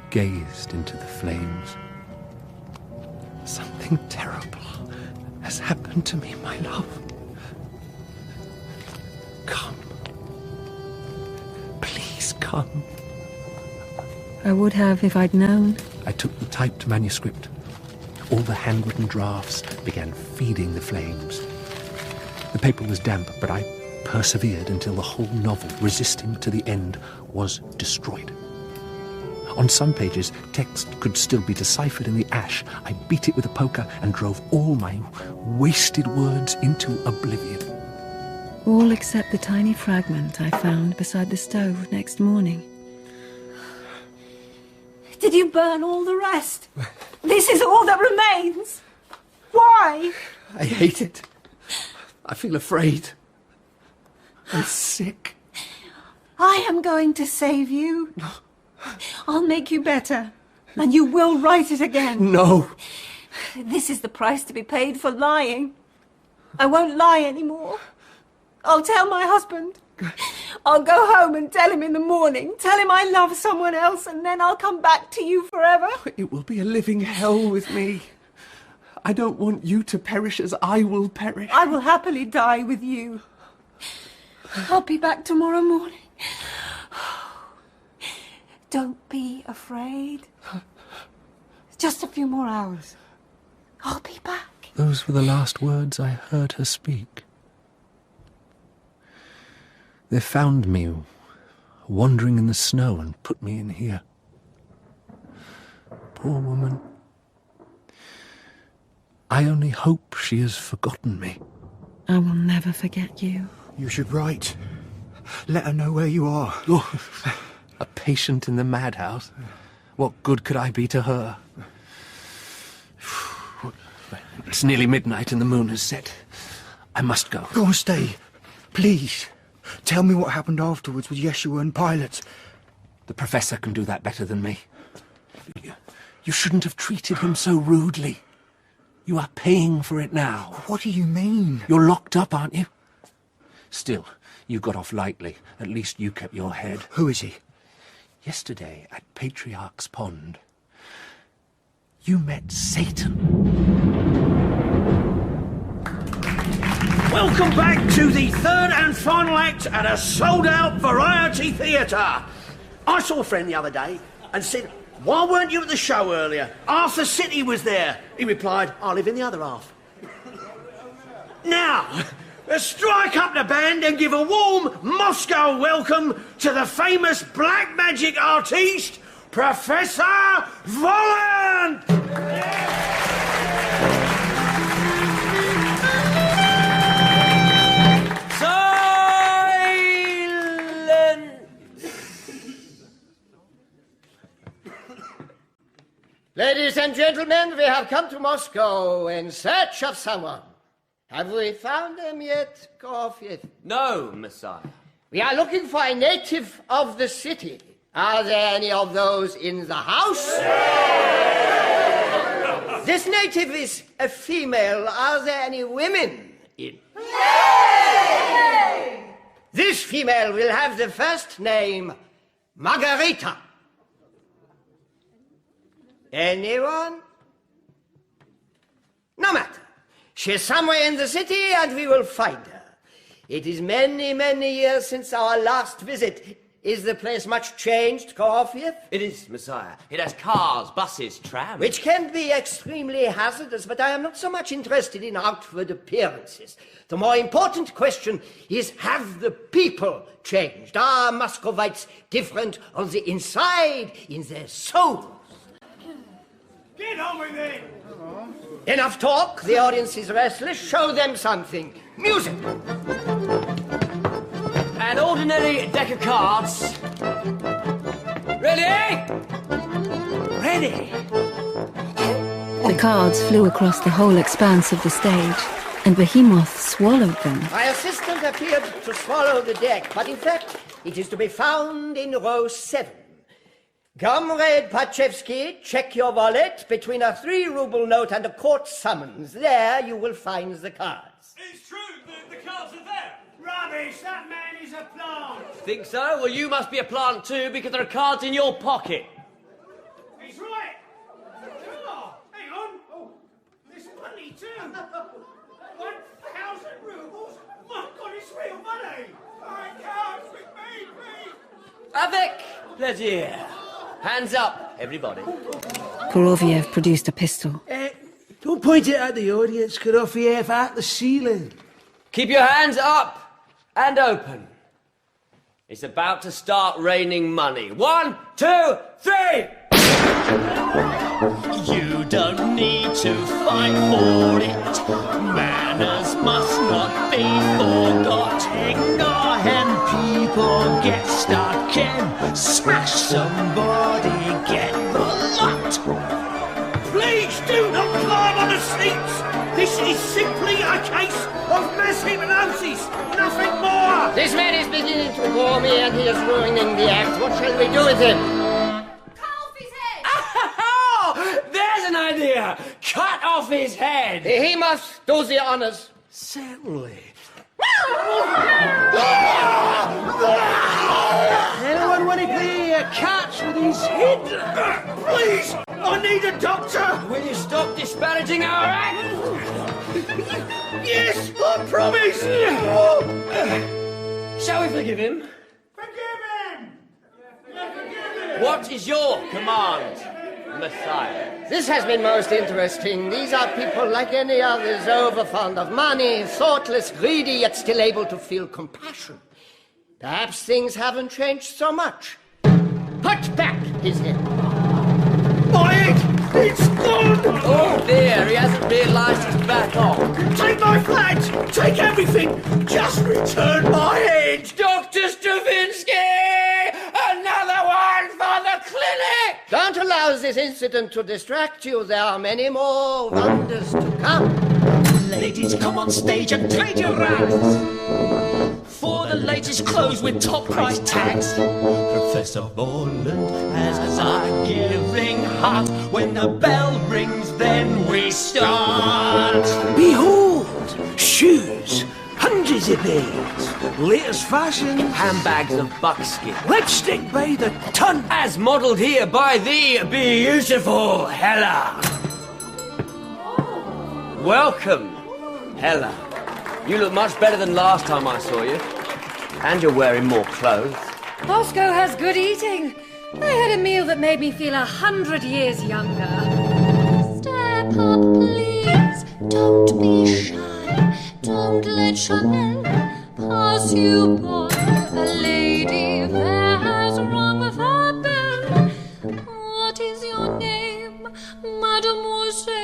gazed into the flames. Something terrible has happened to me, my love. Come. Please come. I would have if I'd known. I took the typed manuscript. All the handwritten drafts began feeding the flames. The paper was damp, but I persevered until the whole novel, resisting to the end, was destroyed. On some pages, text could still be deciphered in the ash. I beat it with a poker and drove all my wasted words into oblivion. All except the tiny fragment I found beside the stove next morning. Did you burn all the rest? This is all that remains. Why? I hate it. I feel afraid. I'm sick. I am going to save you. I'll make you better, and you will write it again. No. This is the price to be paid for lying. I won't lie anymore. I'll tell my husband. I'll go home and tell him in the morning. Tell him I love someone else, and then I'll come back to you forever. It will be a living hell with me. I don't want you to perish as I will perish. I will happily die with you. I'll be back tomorrow morning. Don't be afraid. Just a few more hours. I'll be back. Those were the last words I heard her speak. They found me wandering in the snow and put me in here. Poor woman. I only hope she has forgotten me. I will never forget you. You should write. Let her know where you are. Oh, a patient in the madhouse? What good could I be to her? It's nearly midnight and the moon has set. I must go. Go and stay. Please. Tell me what happened afterwards with Yeshua and Pilate. The Professor can do that better than me. You shouldn't have treated him so rudely. You are paying for it now. What do you mean? You're locked up, aren't you? Still, you got off lightly. At least you kept your head. Who is he? Yesterday at Patriarch's Pond, you met Satan. Welcome back to the third and final act at a sold-out variety theatre. I saw a friend the other day and said, "Why weren't you at the show earlier? Half the city was there." He replied, "I live in the other half." Now, let's strike up the band and give a warm Moscow welcome to the famous black magic artiste, Professor Volant! Ladies and gentlemen, we have come to Moscow in search of someone. Have we found them yet, Kofiev? No, Messiah. We are looking for a native of the city. Are there any of those in the house? This native is a female. Are there any women in? This female will have the first name Margarita. Anyone? No matter. She's somewhere in the city and we will find her. It is many, many years since our last visit. Is the place much changed, Kofiev? It is, Messiah. It has cars, buses, trams. Which can be extremely hazardous, but I am not so much interested in outward appearances. The more important question is, have the people changed? Are Muscovites different on the inside, in their souls? Get on with it! Enough talk. The audience is restless. Show them something. Music! An ordinary deck of cards. Ready? Ready! The cards flew across the whole expanse of the stage, and Behemoth swallowed them. My assistant appeared to swallow the deck, but in fact, it is to be found in row 7. Comrade Pachevsky, check your wallet between a 3-ruble note and a court summons. There you will find the cards. It's true, the cards are there. Rubbish, that man is a plant. Think so? Well, you must be a plant too, because there are cards in your pocket. He's right. Oh, hang on. Oh, there's money too. 1,000 rubles? My God, it's real money. I can't with me, please. Avec plaisir. Hands up, everybody. Koroviev produced a pistol. Don't point it at the audience, Korofiev, at the ceiling. Keep your hands up and open. It's about to start raining money. 1, 2, 3! You don't need to fight for it. Manners must not be forgot. Ignore him, people get stuck in. Smash somebody, get the lot. Please do not climb on the seats. This is simply a case of mass hypnosis. Nothing more. This man is beginning to bore me and he is ruining the act. What shall we do with him? There's an idea! Cut off his head! He must do the honors. Certainly. Anyone want to play a catch with his head? Please, I need a doctor. Will you stop disparaging our act? Yes, I promise. Shall we forgive him? Forgive him. Forgive him. What is your command, Messiah? This has been most interesting. These are people like any others, over fond of money, thoughtless, greedy, yet still able to feel compassion. Perhaps things haven't changed so much. Put back his head. My head! It's gone! Oh dear, he hasn't realised he's back on. Take my flat! Take everything! Just return my head! Dr. Stravinsky! Another one for the clinic! Don't allow this incident to distract you. There are many more wonders to come. Ladies, come on stage and trade your rags for the latest clothes with top price tags. Professor Volant has a gearing heart. When the bell rings, then we start. Behold! Shoes! Hundreds of these! Latest fashion! Handbags of buckskin. Lipstick by the ton! As modelled here by the beautiful Hella. Welcome, Hella. You look much better than last time I saw you. And you're wearing more clothes. Moscow has good eating. I had a meal that made me feel 100 years younger. Step up, please. Don't be shy. Don't let Chanel pass you by. A lady there has rung with her bell. What is your name, mademoiselle?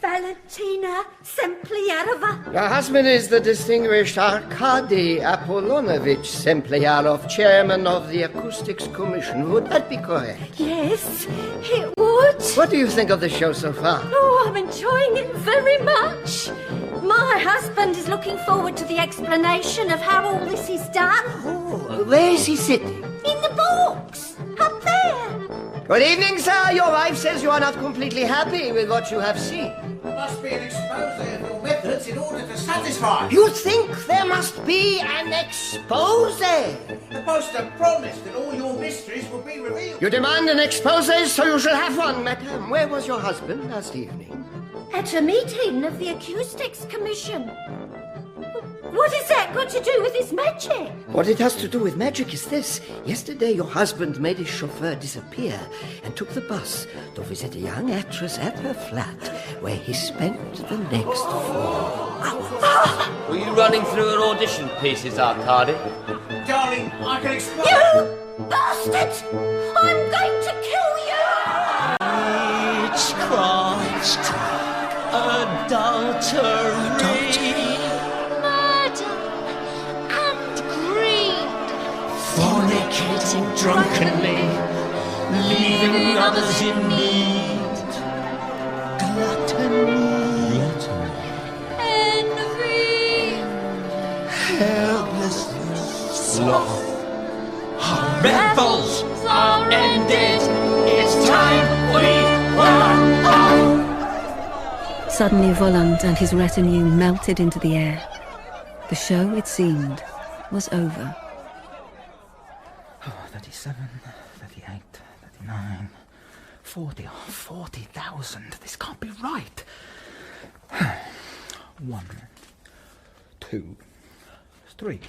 Valentina Sempliarova. Your husband is the distinguished Arkady Apollonovich Sempliarov, chairman of the Acoustics Commission. Would that be correct? Yes, it would. What do you think of the show so far? Oh, I'm enjoying it very much. My husband is looking forward to the explanation of how all this is done. Oh, where is he sitting? In the box, up there. Good evening, sir. Your wife says you are not completely happy with what you have seen. There must be an expose of your methods in order to satisfy. You think there must be an expose? The poster promised that all your mysteries will be revealed. You demand an expose, so you shall have one, madame. Where was your husband last evening? At a meeting of the Acoustics Commission. What has that got to do with this magic? What it has to do with magic is this. Yesterday your husband made his chauffeur disappear and took the bus to visit a young actress at her flat, where he spent the next 4 Were you running through her audition pieces, Arkady? Darling, I can explain. You bastard! I'm going to kill you! It's Christ, adultery. Fornicating drunkenly, leaving others in need. Gluttony, envy, helplessness, sloth. Our revels are ended. It's time we won. Suddenly Volant and his retinue melted into the air. The show, it seemed, was over. 37, 38, 39, 40. Oh, 40,000. This can't be right. 1, 2, 3.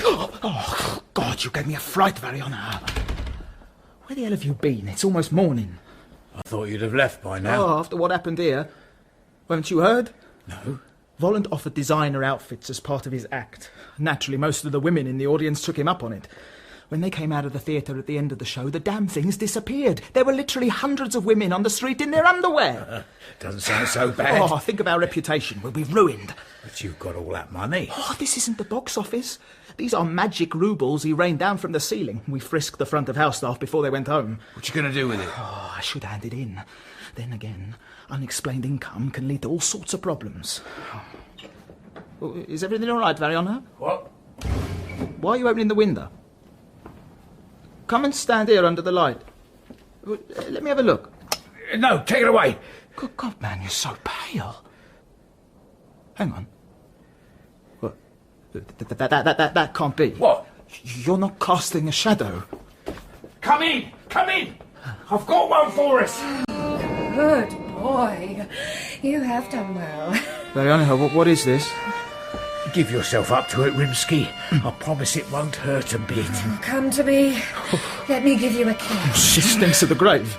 Oh, God, you gave me a fright, Variana. Where the hell have you been? It's almost morning. I thought you'd have left by now. Oh, after what happened here. Haven't you heard? No. Volant offered designer outfits as part of his act. Naturally, most of the women in the audience took him up on it. When they came out of the theatre at the end of the show, the damn things disappeared. There were literally hundreds of women on the street in their underwear. Doesn't sound so bad. Oh, think of our reputation. We'll be ruined. But you've got all that money. Oh, this isn't the box office. These are magic rubles he rained down from the ceiling. We frisked the front of house staff before they went home. What you going to do with it? Oh, I should hand it in. Then again, unexplained income can lead to all sorts of problems. Oh, is everything all right, Variana? What? Why are you opening the window? Come and stand here under the light. Let me have a look. No, take it away. Good God, man, you're so pale. Hang on. What? That can't be. What? You're not casting a shadow. Come in! Come in! I've got one for us! Good boy. You have done well. Variana, what is this? Give yourself up to it, Rimsky. I promise it won't hurt a bit. Come to me. Let me give you a kiss. She stinks of the grave.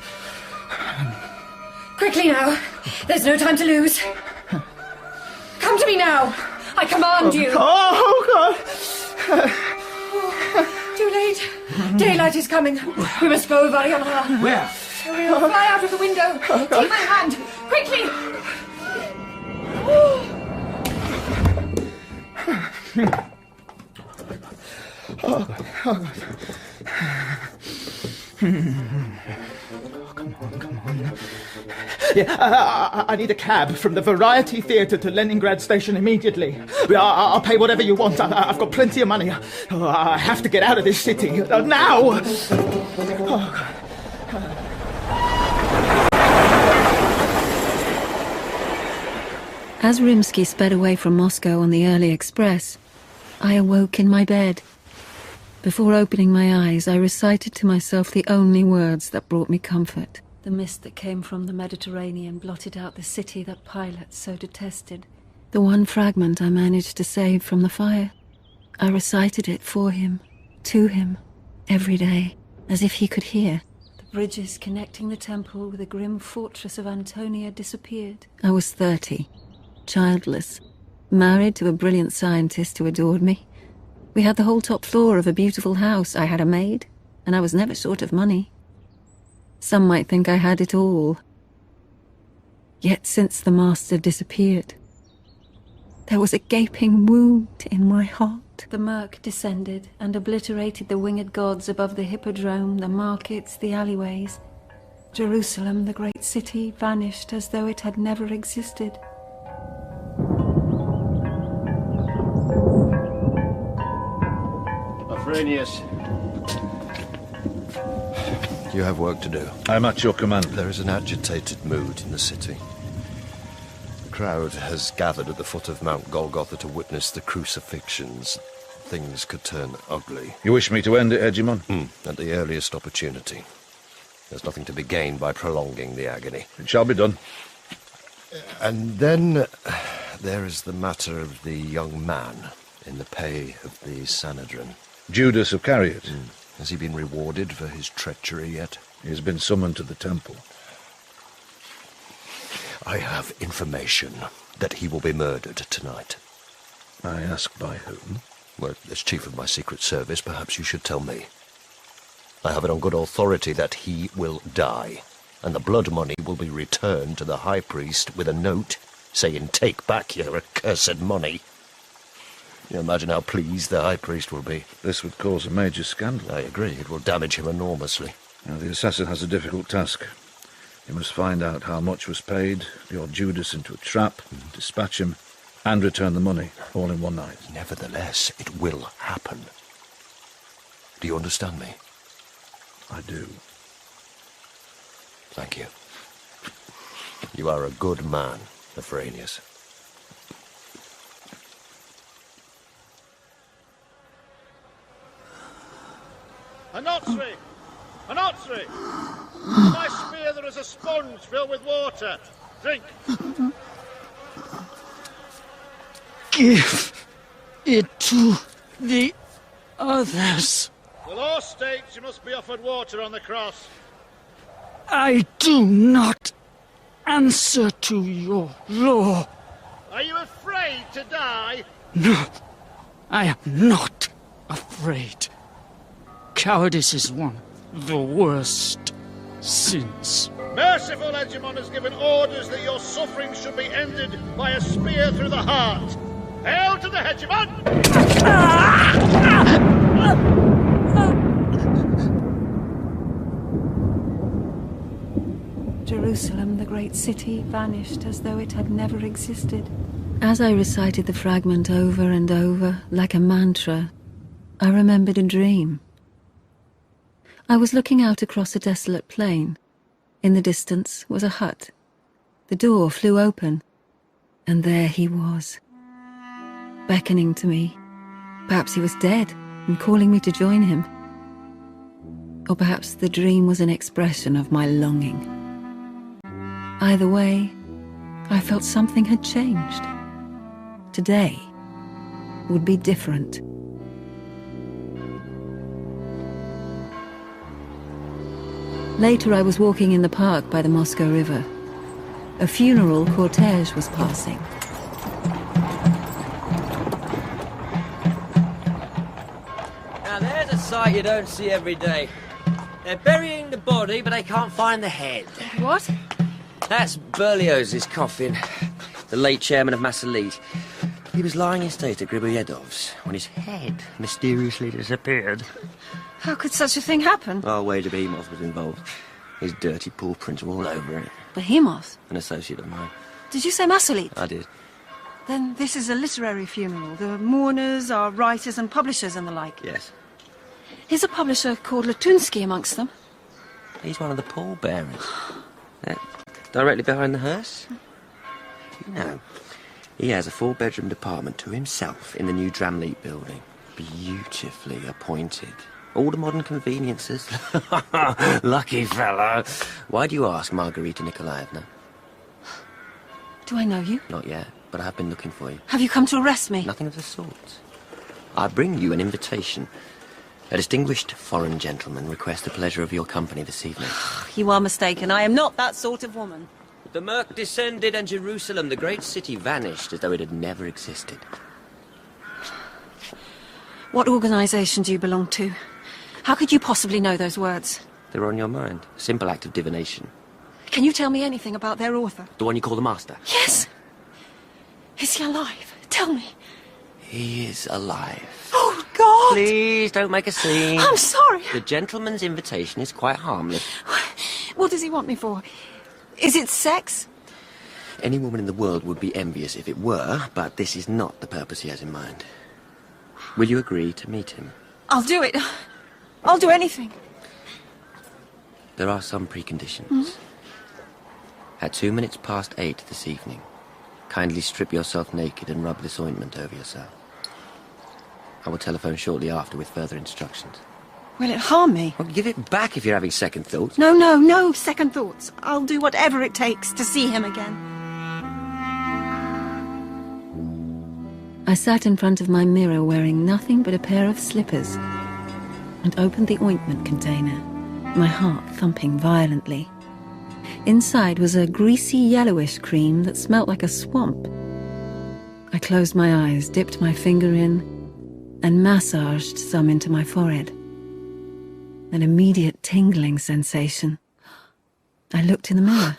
Quickly now. There's no time to lose. Come to me now. I command you. Oh, God. late. Daylight is coming. We must go, Variana. Where? We'll fly out of the window. Take my hand. Quickly. Oh, God. Come on. Yeah, I need a cab from the Variety Theatre to Leningrad Station immediately. I'll pay whatever you want. I've got plenty of money. I have to get out of this city. Now! Oh, As Rimsky sped away from Moscow on the early express, I awoke in my bed. Before opening my eyes, I recited to myself the only words that brought me comfort. The mist that came from the Mediterranean blotted out the city that Pilate so detested. The one fragment I managed to save from the fire. I recited it for him, to him, every day, as if he could hear. The bridges connecting the temple with the grim fortress of Antonia disappeared. I was 30, childless, married to a brilliant scientist who adored me. We had the whole top floor of a beautiful house. I had a maid, and I was never short of money. Some might think I had it all. Yet since the master disappeared, there was a gaping wound in my heart. The murk descended and obliterated the winged gods above the hippodrome, the markets, the alleyways. Jerusalem, the great city, vanished as though it had never existed. Afranius. You have work to do. I'm at your command. There is an agitated mood in the city. The crowd has gathered at the foot of Mount Golgotha to witness the crucifixions. Things could turn ugly. You wish me to end it, Hegemon? At the earliest opportunity. There's nothing to be gained by prolonging the agony. It shall be done. And then there is the matter of the young man in the pay of the Sanhedrin. Judas of Cariot. Has he been rewarded for his treachery yet? He has been summoned to the temple. I have information that he will be murdered tonight. I ask by whom? Well, as chief of my secret service, perhaps you should tell me. I have it on good authority that he will die, and the blood money will be returned to the high priest with a note saying, "Take back your accursed money." You imagine how pleased the high priest will be. This would cause a major scandal. I agree. It will damage him enormously. Now, the assassin has a difficult task. He must find out how much was paid, lure Judas into a trap, dispatch him, and return the money, all in one night. Nevertheless, it will happen. Do you understand me? I do. Thank you. You are a good man, Afranius. An oxry! An oxry! In my spear there is a sponge filled with water. Drink. Give it to the others. The law states you must be offered water on the cross. I do not answer to your law. Are you afraid to die? No, I am not afraid. Cowardice is one of the worst sins. Merciful Hegemon has given orders that your suffering should be ended by a spear through the heart. Hail to the Hegemon! Jerusalem, the great city, vanished as though it had never existed. As I recited the fragment over and over, like a mantra, I remembered a dream. I was looking out across a desolate plain. In the distance was a hut. The door flew open, and there he was, beckoning to me. Perhaps he was dead and calling me to join him. Or perhaps the dream was an expression of my longing. Either way, I felt something had changed. Today would be different. Later, I was walking in the park by the Moscow River. A funeral cortege was passing. Now there's a sight sight you don't see every day. They're burying the body, but they can't find the head. What? That's Berlioz's coffin. The late chairman of Massalit. He was lying in state at Griboyedov's when his head mysteriously disappeared. How could such a thing happen? Oh, Wager Behemoth was involved. His dirty paw prints were all over it. Behemoth? An associate of mine. Did you say Massalit? I did. Then this is a literary funeral. The mourners are writers and publishers and the like. Yes. Is a publisher called Latunsky amongst them? He's one of the pallbearers. Directly behind the hearse. You know, he has a 4-bedroom department to himself in the new Dramleet building. Beautifully appointed. All the modern conveniences. Lucky fellow. Why do you ask, Margarita Nikolaevna? Do I know you? Not yet, but I have been looking for you. Have you come to arrest me? Nothing of the sort. I bring you an invitation. A distinguished foreign gentleman requests the pleasure of your company this evening. You are mistaken. I am not that sort of woman. The murk descended and Jerusalem, the great city, vanished as though it had never existed. What organisation do you belong to? How could you possibly know those words? They're on your mind. A simple act of divination. Can you tell me anything about their author? The one you call the Master? Yes. Is he alive? Tell me. He is alive. Oh, God! Please, don't make a scene. I'm sorry. The gentleman's invitation is quite harmless. What does he want me for? Is it sex? Any woman in the world would be envious if it were, but this is not the purpose he has in mind. Will you agree to meet him? I'll do it. I'll do anything. There are some preconditions. Mm? At 8:02 this evening, kindly strip yourself naked and rub this ointment over yourself. I will telephone shortly after with further instructions. Will it harm me? Well, give it back if you're having second thoughts. No second thoughts. I'll do whatever it takes to see him again. I sat in front of my mirror wearing nothing but a pair of slippers and opened the ointment container, my heart thumping violently. Inside was a greasy yellowish cream that smelt like a swamp. I closed my eyes, dipped my finger in, and massaged some into my forehead. An immediate tingling sensation. I looked in the mirror.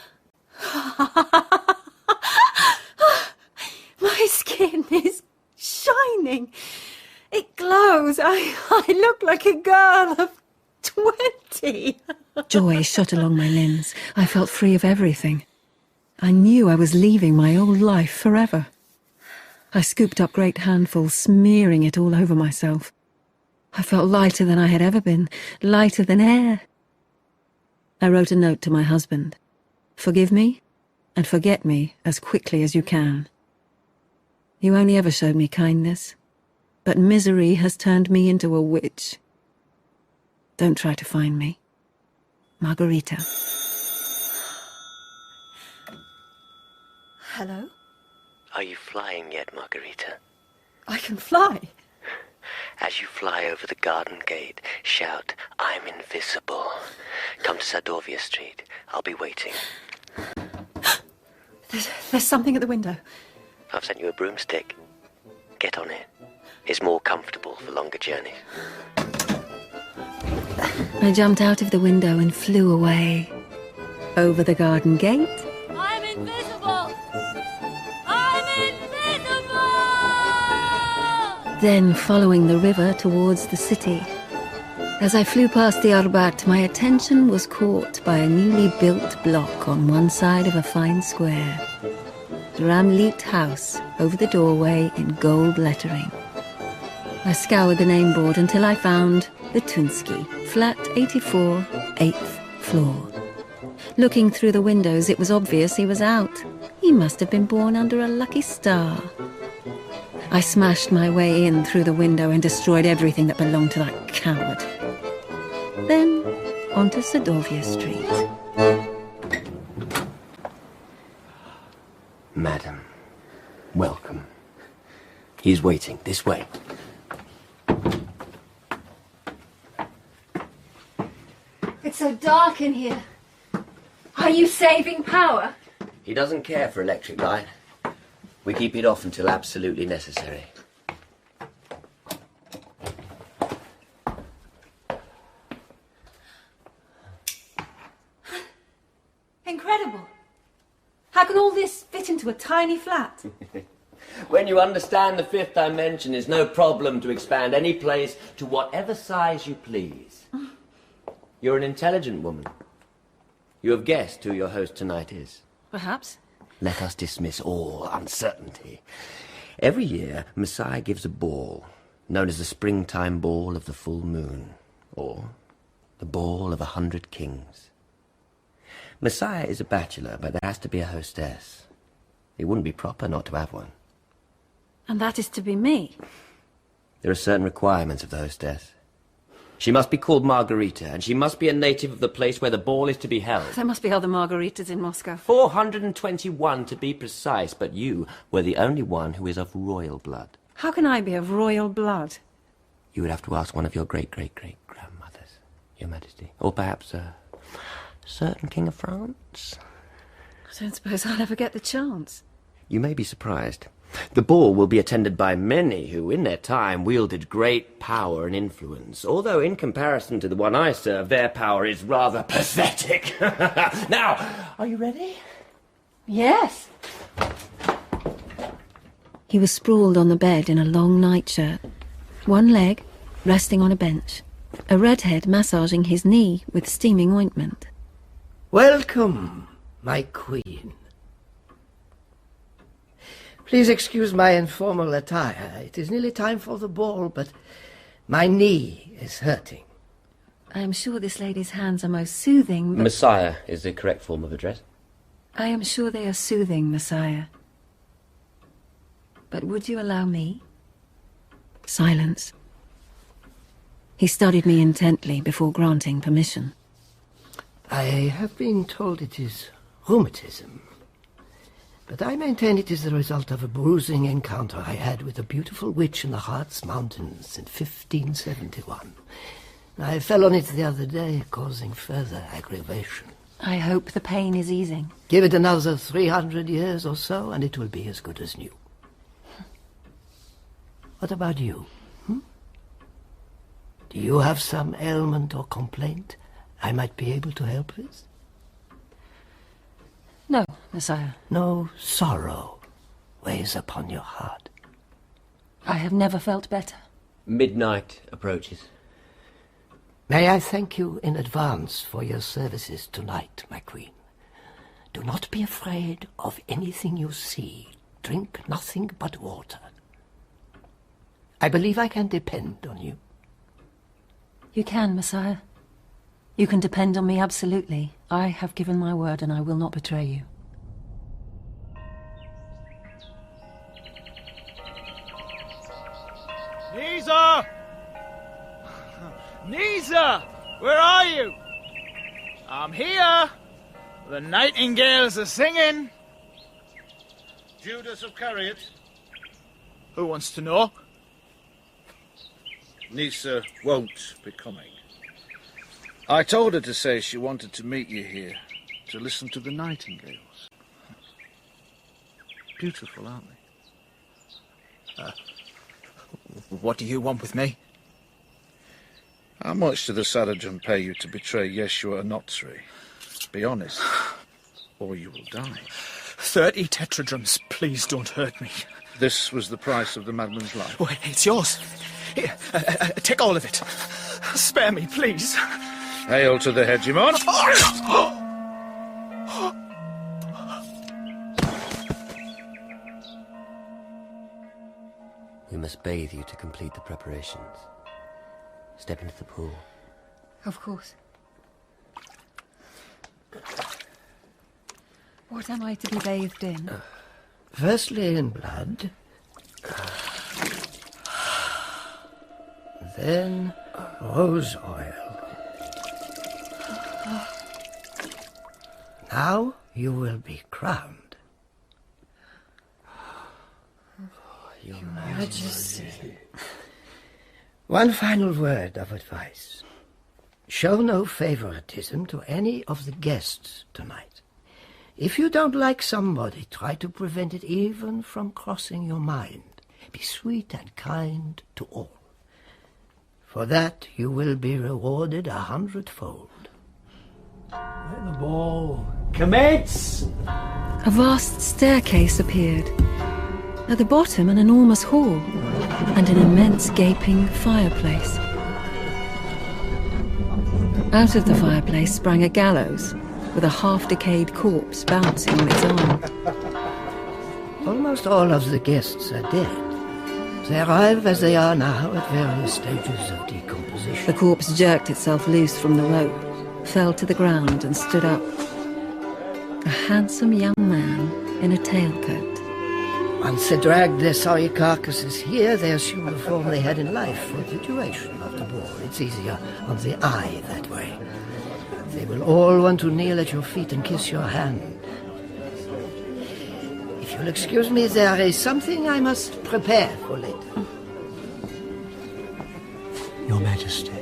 My skin is shining. It glows. I look like a girl of 20. Joy shot along my limbs. I felt free of everything. I knew I was leaving my old life forever. I scooped up great handfuls, smearing it all over myself. I felt lighter than I had ever been, lighter than air. I wrote a note to my husband. Forgive me and forget me as quickly as you can. You only ever showed me kindness, but misery has turned me into a witch. Don't try to find me. Margarita. Hello? Are you flying yet, Margarita? I can fly. As you fly over the garden gate, shout, "I'm invisible." Come to Sadovia Street. I'll be waiting. There's something at the window. I've sent you a broomstick. Get on it. It's more comfortable for longer journeys. I jumped out of the window and flew away. Over the garden gate. I'm invisible! I'm invisible! Then following the river towards the city. As I flew past the Arbat, my attention was caught by a newly built block on one side of a fine square. Dramleet House over the doorway in gold lettering. I scoured the name board until I found Latunsky, flat 84, 8th floor. Looking through the windows, it was obvious he was out. He must have been born under a lucky star. I smashed my way in through the window and destroyed everything that belonged to that coward. Then onto Sadovia Street. Madam, welcome. He's waiting this way. It's so dark in here. Are you saving power? He doesn't care for electric light. We keep it off until absolutely necessary. Incredible. How can all this fit into a tiny flat? When you understand the fifth dimension, it's no problem to expand any place to whatever size you please. You're an intelligent woman. You have guessed who your host tonight is. Perhaps. Let us dismiss all uncertainty. Every year, Messiah gives a ball, known as the springtime ball of the full moon, or the ball of 100 kings. Messiah is a bachelor, but there has to be a hostess. It wouldn't be proper not to have one. And that is to be me. There are certain requirements of the hostess. She must be called Margarita, and she must be a native of the place where the ball is to be held. There must be other Margaritas in Moscow. 421 to be precise, but you were the only one who is of royal blood. How can I be of royal blood? You would have to ask one of your great-great-great-grandmothers, Your Majesty. Or perhaps a certain King of France. I don't suppose I'll ever get the chance. You may be surprised. The ball will be attended by many who, in their time, wielded great power and influence, although in comparison to the one I serve, their power is rather pathetic. Now, are you ready? Yes. He was sprawled on the bed in a long nightshirt, one leg resting on a bench, a redhead massaging his knee with steaming ointment. Welcome, my queen. Please excuse my informal attire. It is nearly time for the ball, but my knee is hurting. I am sure this lady's hands are most soothing, but... Messiah is the correct form of address. I am sure they are soothing, Messiah. But would you allow me? Silence. He studied me intently before granting permission. I have been told it is rheumatism, but I maintain it is the result of a bruising encounter I had with a beautiful witch in the Harz Mountains in 1571. I fell on it the other day, causing further aggravation. I hope the pain is easing. Give it another 300 years or so, and it will be as good as new. What about you? Do you have some ailment or complaint I might be able to help with? No, Messiah. No sorrow weighs upon your heart? I have never felt better. Midnight approaches. May I thank you in advance for your services tonight, my queen. Do not be afraid of anything you see. Drink nothing but water. I believe I can depend on you. You can, Messiah. You can depend on me absolutely. I have given my word and I will not betray you. Nisa! Nisa! Where are you? I'm here. The nightingales are singing. Judas of Cariot. Who wants to know? Nisa won't be coming. I told her to say she wanted to meet you here, to listen to the nightingales. Beautiful, aren't they? What do you want with me? How much did the Saracen pay you to betray Yeshua Notzri? Be honest, or you will die. 30 tetradrachms. Please don't hurt me. This was the price of the madman's life. Wait, it's yours. Here, take all of it. Spare me, please. Hail to the hegemon. We must bathe you to complete the preparations. Step into the pool. Of course. What am I to be bathed in? Firstly in blood, then rose oil. Now you will be crowned. Your Majesty. One final word of advice. Show no favoritism to any of the guests tonight. If you don't like somebody, try to prevent it even from crossing your mind. Be sweet and kind to all. For that you will be rewarded 100-fold. Let the ball Commence! A vast staircase appeared. At the bottom, an enormous hall and an immense gaping fireplace. Out of the fireplace sprang a gallows with a half-decayed corpse bouncing on its arm. Almost all of the guests are dead. They arrive as they are now at various stages of decomposition. The corpse jerked itself loose from the rope, fell to the ground and stood up. A handsome young man in a tailcoat. Once they drag their sorry carcasses here, they assume the form they had in life for the duration of the ball. It's easier on the eye that way. They will all want to kneel at your feet and kiss your hand. If you'll excuse me, there is something I must prepare for later. Your Majesty.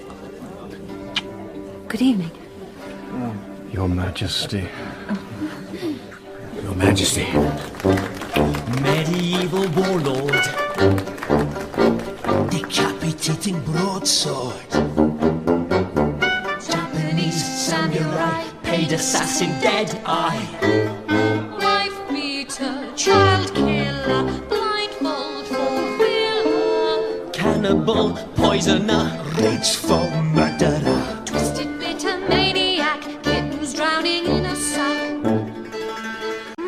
Good evening. Your Majesty. Your Majesty. Medieval warlord. Decapitating broadsword. Japanese samurai. Paid assassin dead eye. Wife beater, child killer, blindfold fulfiller. Cannibal, poisoner. Rage for murderer. Twisted bitter maniac, kittens drowning in a sack.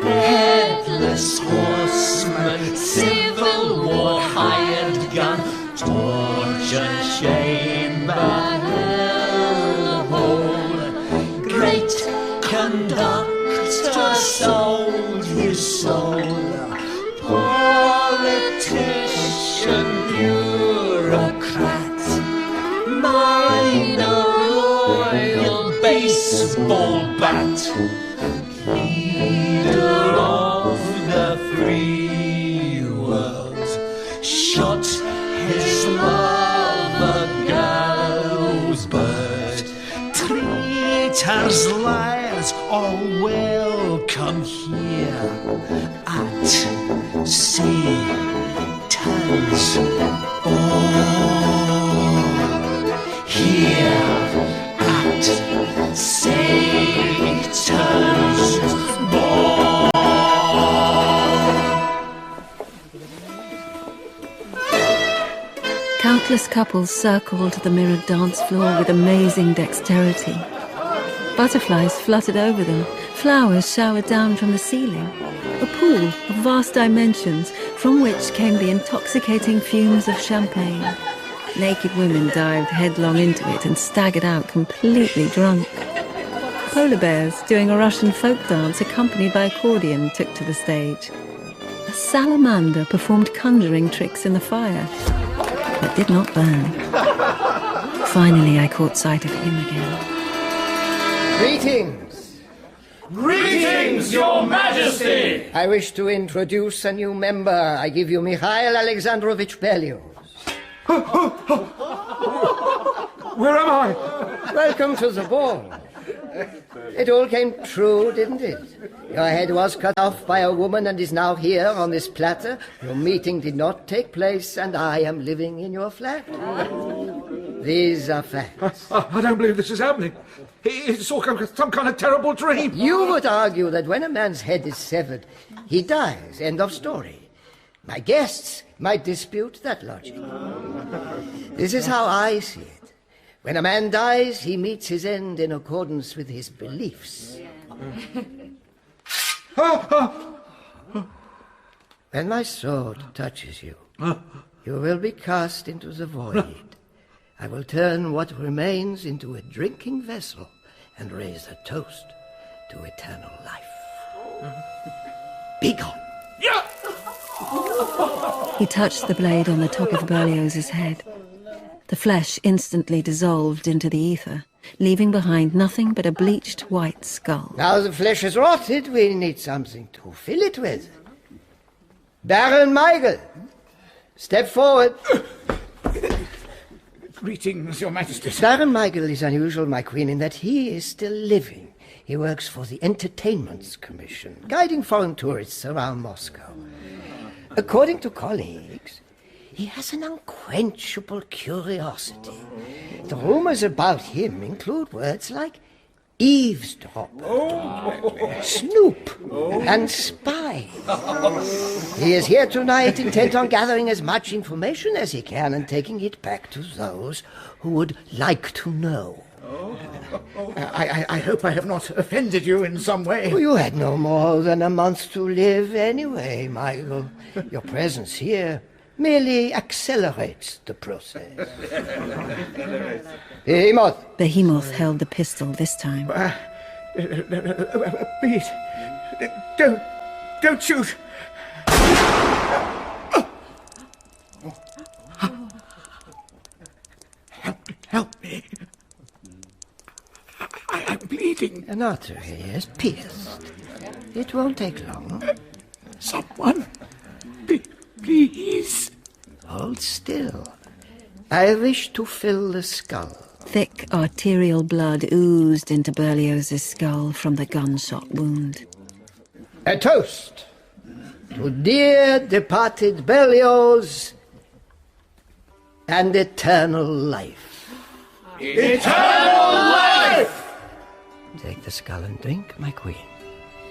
Headless horseman, civil war hired gun, torture chamber, hellhole. Great conductor sold his soul. Politician, bureaucrat, minor royal baseball bat. Leader of the free world, shot his love a gallows bird. Traitors, liars, all welcome here at Satan's ball. Here at Satan's ball. Countless couples circled the mirrored dance floor with amazing dexterity. Butterflies fluttered over them, flowers showered down from the ceiling. A pool of vast dimensions from which came the intoxicating fumes of champagne. Naked women dived headlong into it and staggered out completely drunk. Polar bears doing a Russian folk dance accompanied by accordion took to the stage. A salamander performed conjuring tricks in the fire, but did not burn. Finally, I caught sight of him again. Greetings! Greetings, Your Majesty! I wish to introduce a new member. I give you Mikhail Alexandrovich Berlioz. Where am I? Welcome to the ball. It all came true, didn't it? Your head was cut off by a woman and is now here on this platter. Your meeting did not take place, and I am living in your flat. These are facts. I don't believe this is happening. It's all some kind of terrible dream. You would argue that when a man's head is severed, he dies. End of story. My guests might dispute that logic. This is how I see it. When a man dies, he meets his end in accordance with his beliefs. When my sword touches you, you will be cast into the void. I will turn what remains into a drinking vessel and raise a toast to eternal life. Be gone. He touched the blade on the top of Berlioz's head. The flesh instantly dissolved into the ether, leaving behind nothing but a bleached white skull. Now the flesh is rotted, we need something to fill it with. Baron Michael, step forward. Greetings, Your Majesty. Baron Michael is unusual, my queen, in that he is still living. He works for the Entertainments Commission, guiding foreign tourists around Moscow. According to colleagues, he has an unquenchable curiosity. The rumors about him include words like eavesdropper, snoop, and spy. He is here tonight intent on gathering as much information as he can and taking it back to those who would like to know. I hope I have not offended you in some way. Well, you had no more than a month to live anyway, Michael. Your presence here merely accelerates the process. Behemoth held the pistol this time. Please, don't shoot. Help me. I'm bleeding. An artery is pierced. It won't take long. Someone, please. Hold still. I wish to fill the skull. Thick arterial blood oozed into Berlioz's skull from the gunshot wound. A toast to dear departed Berlioz and eternal life. Eternal life! Take the skull and drink, my queen.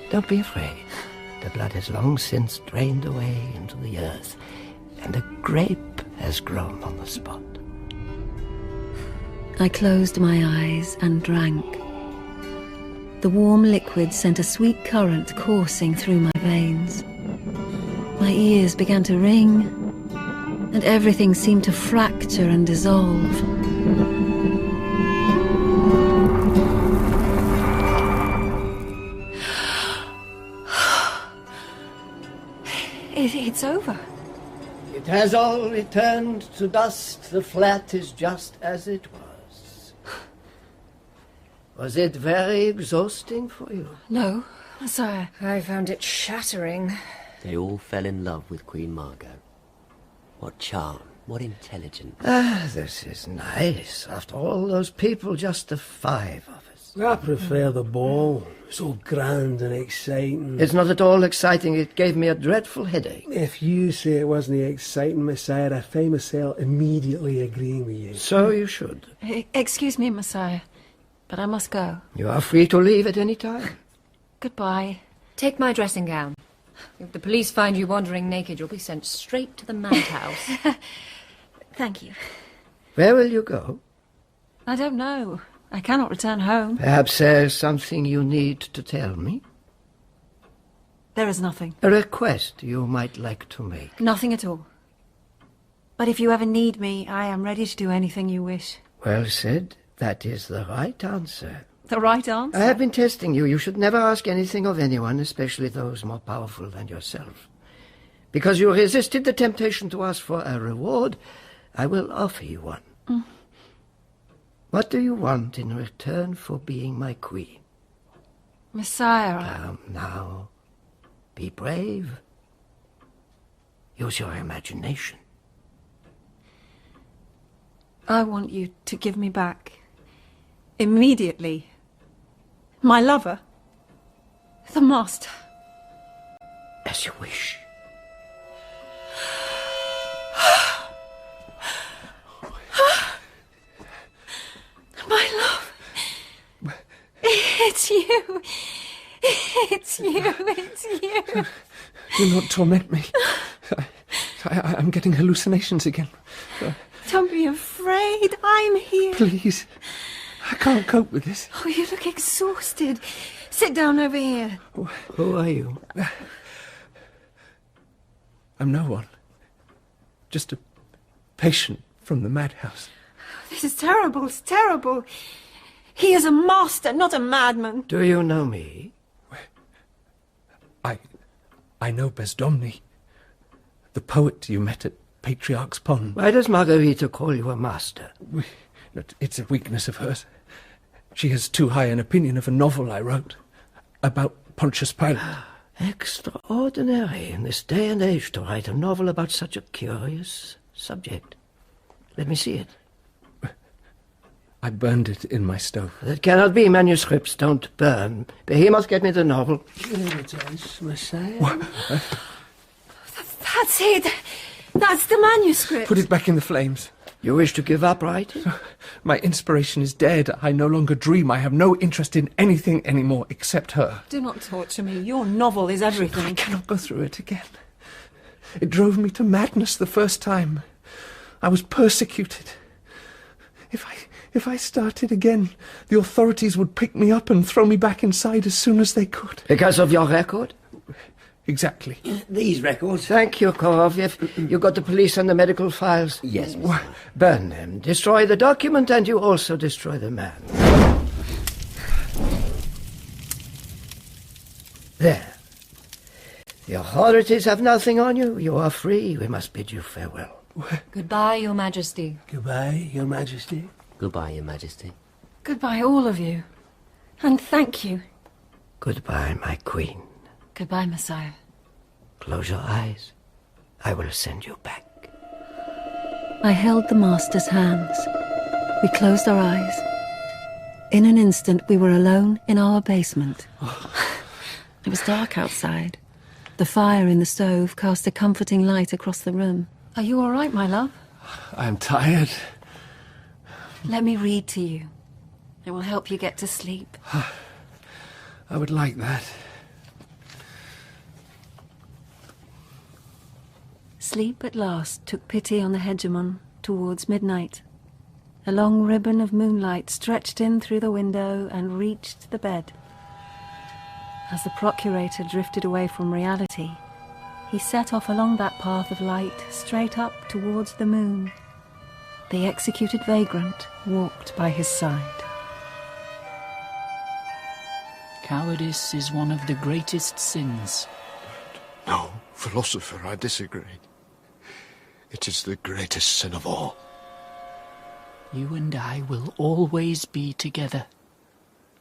Don't be afraid. The blood has long since drained away into the earth, and a grape has grown on the spot. I closed my eyes and drank. The warm liquid sent a sweet current coursing through my veins. My ears began to ring, and everything seemed to fracture and dissolve. It's over. It has all returned to dust. The flat is just as it was. Was it very exhausting for you? No, sire. I found it shattering. They all fell in love with Queen Margot. What charm, what intelligence. Ah, this is nice. After all those people, just the five of us. I prefer the ball. So grand and exciting. It's not at all exciting. It gave me a dreadful headache. If you say it wasn't exciting, Messiah, I find myself immediately agreeing with you. So you should. Excuse me, Messiah, but I must go. You are free to leave at any time. Goodbye. Take my dressing gown. If the police find you wandering naked, you'll be sent straight to the madhouse. Thank you. Where will you go? I don't know. I cannot return home. Perhaps there's something you need to tell me? There is nothing. A request you might like to make? Nothing at all. But if you ever need me, I am ready to do anything you wish. Well said. That is the right answer. The right answer? I have been testing you. You should never ask anything of anyone, especially those more powerful than yourself. Because you resisted the temptation to ask for a reward, I will offer you one. What do you want in return for being my queen? Messiah, Come now. Be brave. Use your imagination. I want you to give me back, immediately, my lover, the master. As you wish. My love. It's you. It's you. It's you. Do not torment me. I'm getting hallucinations again. Don't be afraid. I'm here. Please. I can't cope with this. Oh, you look exhausted. Sit down over here. Who are you? I'm no one. Just a patient from the madhouse. This is terrible. It's terrible. He is a master, not a madman. Do you know me? I know Bezdomny, the poet you met at Patriarch's Pond. Why does Margarita call you a master? It's a weakness of hers. She has too high an opinion of a novel I wrote about Pontius Pilate. Extraordinary in this day and age to write a novel about such a curious subject. Let me see it. I burned it in my stove. That cannot be. Manuscripts don't burn. Behemoth, get me the novel. There it is, Messiah. That's it. That's the manuscript. Put it back in the flames. You wish to give up writing? My inspiration is dead. I no longer dream. I have no interest in anything anymore except her. Do not torture me. Your novel is everything. I cannot go through it again. It drove me to madness the first time. I was persecuted. If I started again, the authorities would pick me up and throw me back inside as soon as they could. Because of your record? Exactly. These records. Thank you, Koroviev. You got the police and the medical files? Yes, Mr. Burn them. Destroy the document, and you also destroy the man. There. The authorities have nothing on you. You are free. We must bid you farewell. Goodbye, Your Majesty. Goodbye, Your Majesty. Goodbye, Your Majesty. Goodbye, all of you. And thank you. Goodbye, my queen. Goodbye, Messiah. Close your eyes. I will send you back. I held the master's hands. We closed our eyes. In an instant, we were alone in our basement. It was dark outside. The fire in the stove cast a comforting light across the room. Are you all right, my love? I am tired. Let me read to you. It will help you get to sleep. I would like that. Sleep at last took pity on the hegemon towards midnight. A long ribbon of moonlight stretched in through the window and reached the bed. As the procurator drifted away from reality, he set off along that path of light straight up towards the moon. The executed vagrant walked by his side. Cowardice is one of the greatest sins. No, philosopher, I disagree. It is the greatest sin of all. You and I will always be together.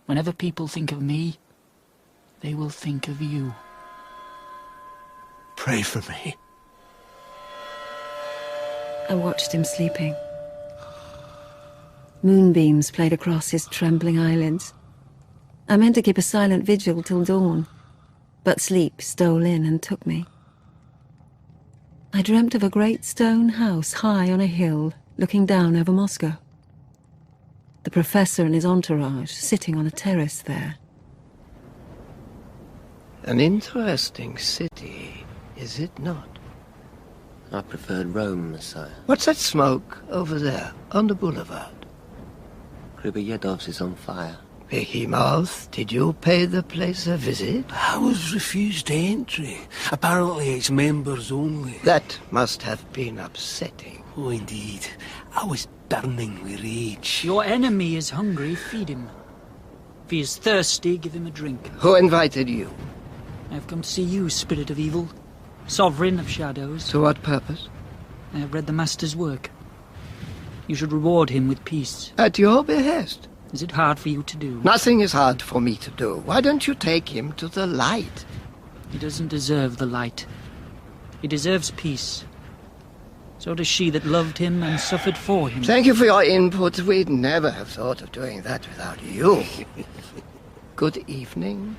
Whenever people think of me, they will think of you. Pray for me. I watched him sleeping. Moonbeams played across his trembling eyelids. I meant to keep a silent vigil till dawn, but sleep stole in and took me. I dreamt of a great stone house high on a hill, looking down over Moscow. The professor and his entourage sitting on a terrace there. An interesting city, is it not? I preferred Rome, Messiah. What's that smoke over there, on the boulevard? Kryboyedov's is on fire. Behemoth, did you pay the place a visit? I was refused entry. Apparently it's members only. That must have been upsetting. Oh, indeed. I was burning with rage. Your enemy is hungry, feed him. If he is thirsty, give him a drink. Who invited you? I have come to see you, spirit of evil, sovereign of shadows. To what purpose? I have read the Master's work. You should reward him with peace. At your behest. Is it hard for you to do? Nothing is hard for me to do. Why don't you take him to the light? He doesn't deserve the light. He deserves peace. So does she that loved him and suffered for him. Thank you for your input. We'd never have thought of doing that without you. Good evening.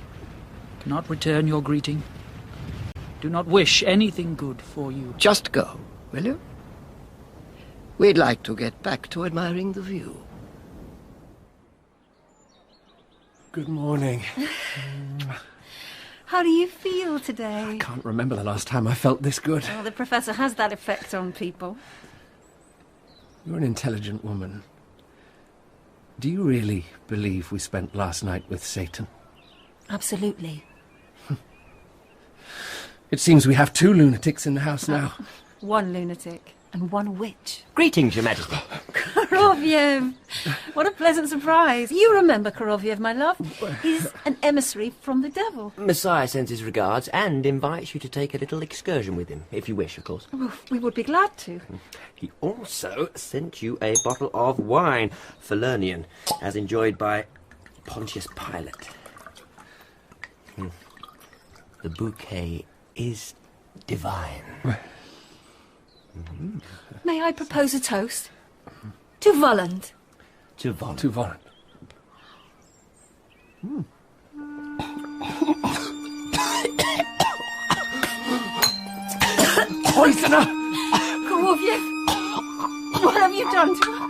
Cannot return your greeting. Do not wish anything good for you. Just go, will you? We'd like to get back to admiring the view. Good morning. How do you feel today? I can't remember the last time I felt this good. Oh, the professor has that effect on people. You're an intelligent woman. Do you really believe we spent last night with Satan? Absolutely. It seems we have two lunatics in the house now. One lunatic and one witch. Greetings, Your Majesty. Koroviev! What a pleasant surprise. You remember Koroviev, my love. He's an emissary from the devil. Messiah sends his regards and invites you to take a little excursion with him, if you wish, of course. Well, we would be glad to. He also sent you a bottle of wine, Falernian, as enjoyed by Pontius Pilate. The bouquet is divine. May I propose a toast? To Volland. To Volland. To Volland. Poisoner! Koroviev! What have you done to her?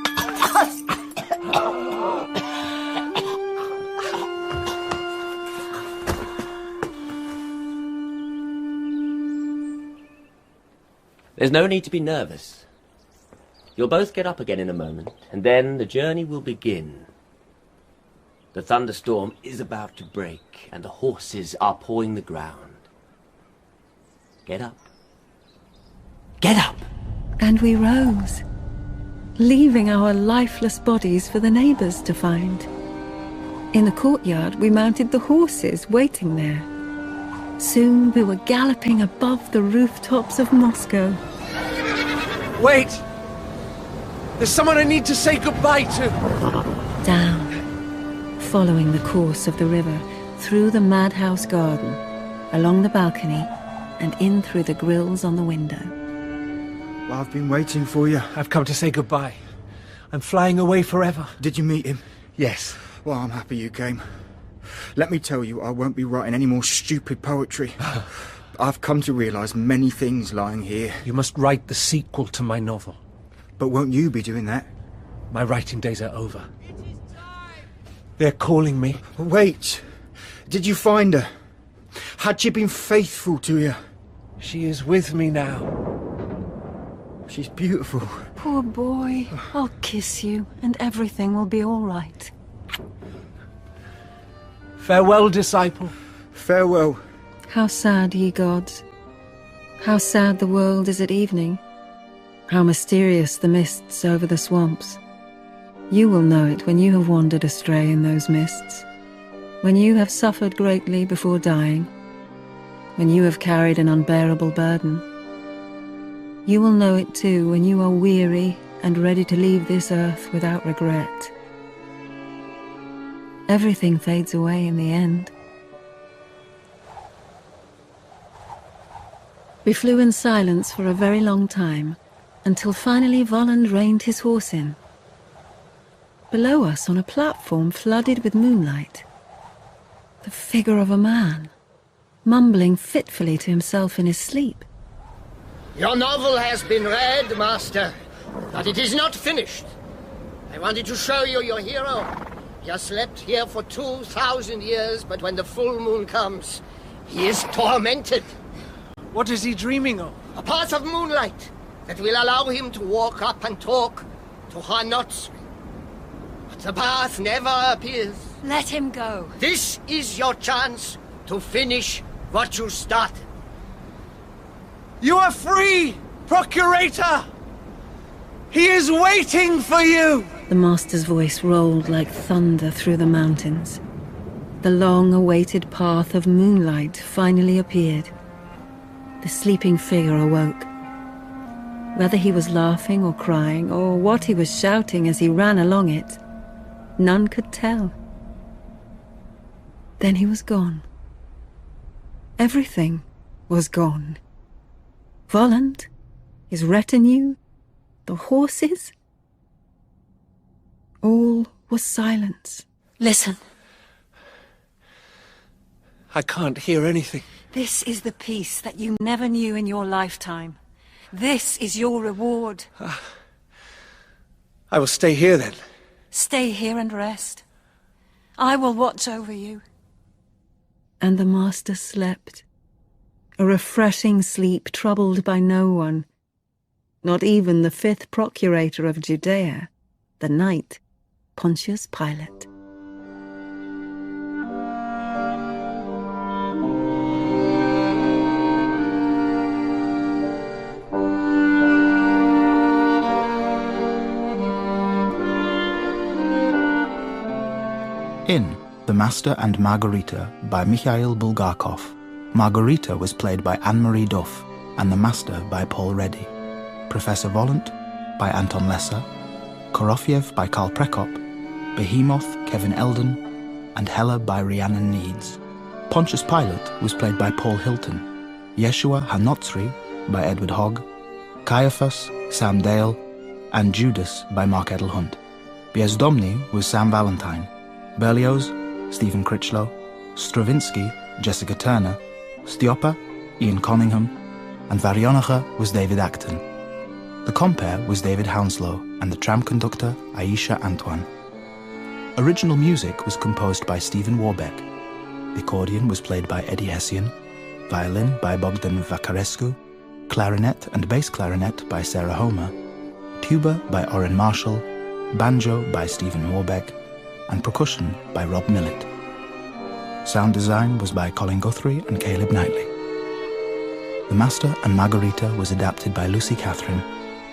There's no need to be nervous. You'll both get up again in a moment, and then the journey will begin. The thunderstorm is about to break, and the horses are pawing the ground. Get up. Get up! And we rose, leaving our lifeless bodies for the neighbours to find. In the courtyard, we mounted the horses waiting there. Soon we were galloping above the rooftops of Moscow. Wait! There's someone I need to say goodbye to! Down, following the course of the river, through the madhouse garden, along the balcony, and in through the grills on the window. Well, I've been waiting for you. I've come to say goodbye. I'm flying away forever. Did you meet him? Yes. Well, I'm happy you came. Let me tell you, I won't be writing any more stupid poetry. I've come to realise many things lying here. You must write the sequel to my novel. But won't you be doing that? My writing days are over. They're calling me. Wait! Did you find her? Had she been faithful to you? She is with me now. She's beautiful. Poor boy. I'll kiss you, and everything will be all right. Farewell, disciple. Farewell. How sad, ye gods. How sad the world is at evening. How mysterious the mists over the swamps. You will know it when you have wandered astray in those mists. When you have suffered greatly before dying. When you have carried an unbearable burden. You will know it too when you are weary and ready to leave this earth without regret. Everything fades away in the end. We flew in silence for a very long time, until finally Volland reined his horse in. Below us, on a platform flooded with moonlight, the figure of a man, mumbling fitfully to himself in his sleep. Your novel has been read, Master, but it is not finished. I wanted to show you your hero. He has slept here for 2,000 years, but when the full moon comes, he is tormented. What is he dreaming of? A path of moonlight that will allow him to walk up and talk to Hanotsri. But the path never appears. Let him go. This is your chance to finish what you started. You are free, Procurator! He is waiting for you! The Master's voice rolled like thunder through the mountains. The long-awaited path of moonlight finally appeared. The sleeping figure awoke. Whether he was laughing or crying, or what he was shouting as he ran along it, none could tell. Then he was gone. Everything was gone. Volland, his retinue, the horses. All was silence. Listen. I can't hear anything. This is the peace that you never knew in your lifetime. This is your reward. I will stay here then. Stay here and rest. I will watch over you. And the Master slept. A refreshing sleep troubled by no one. Not even the 5th Procurator of Judea, the knight, Pontius Pilate. In The Master and Margarita by Mikhail Bulgakov, Margarita was played by Anne-Marie Duff and the Master by Paul Reddy, Professor Volland by Anton Lesser, Korofiev by Karl Prekop, Behemoth Kevin Eldon, and Hela by Rhiannon Needs. Pontius Pilate was played by Paul Hilton, Yeshua Hanotsri by Edward Hogg, Caiaphas, Sam Dale, and Judas by Mark Edel Hunt. Bezdomny was Sam Valentine, Berlioz, Stephen Critchlow, Stravinsky, Jessica Turner, Stiopa, Ian Conningham, and Varionacha was David Acton. The compere was David Hounslow and the tram conductor Aisha Antoine. Original music was composed by Stephen Warbeck. The accordion was played by Eddie Hessian, violin by Bogdan Vacarescu, clarinet and bass clarinet by Sarah Homer, tuba by Orrin Marshall, banjo by Stephen Warbeck, and percussion by Rob Millett. Sound design was by Colin Guthrie and Caleb Knightley. The Master and Margarita was adapted by Lucy Catherine,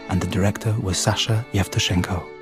and the director was Sasha Yevtushenko.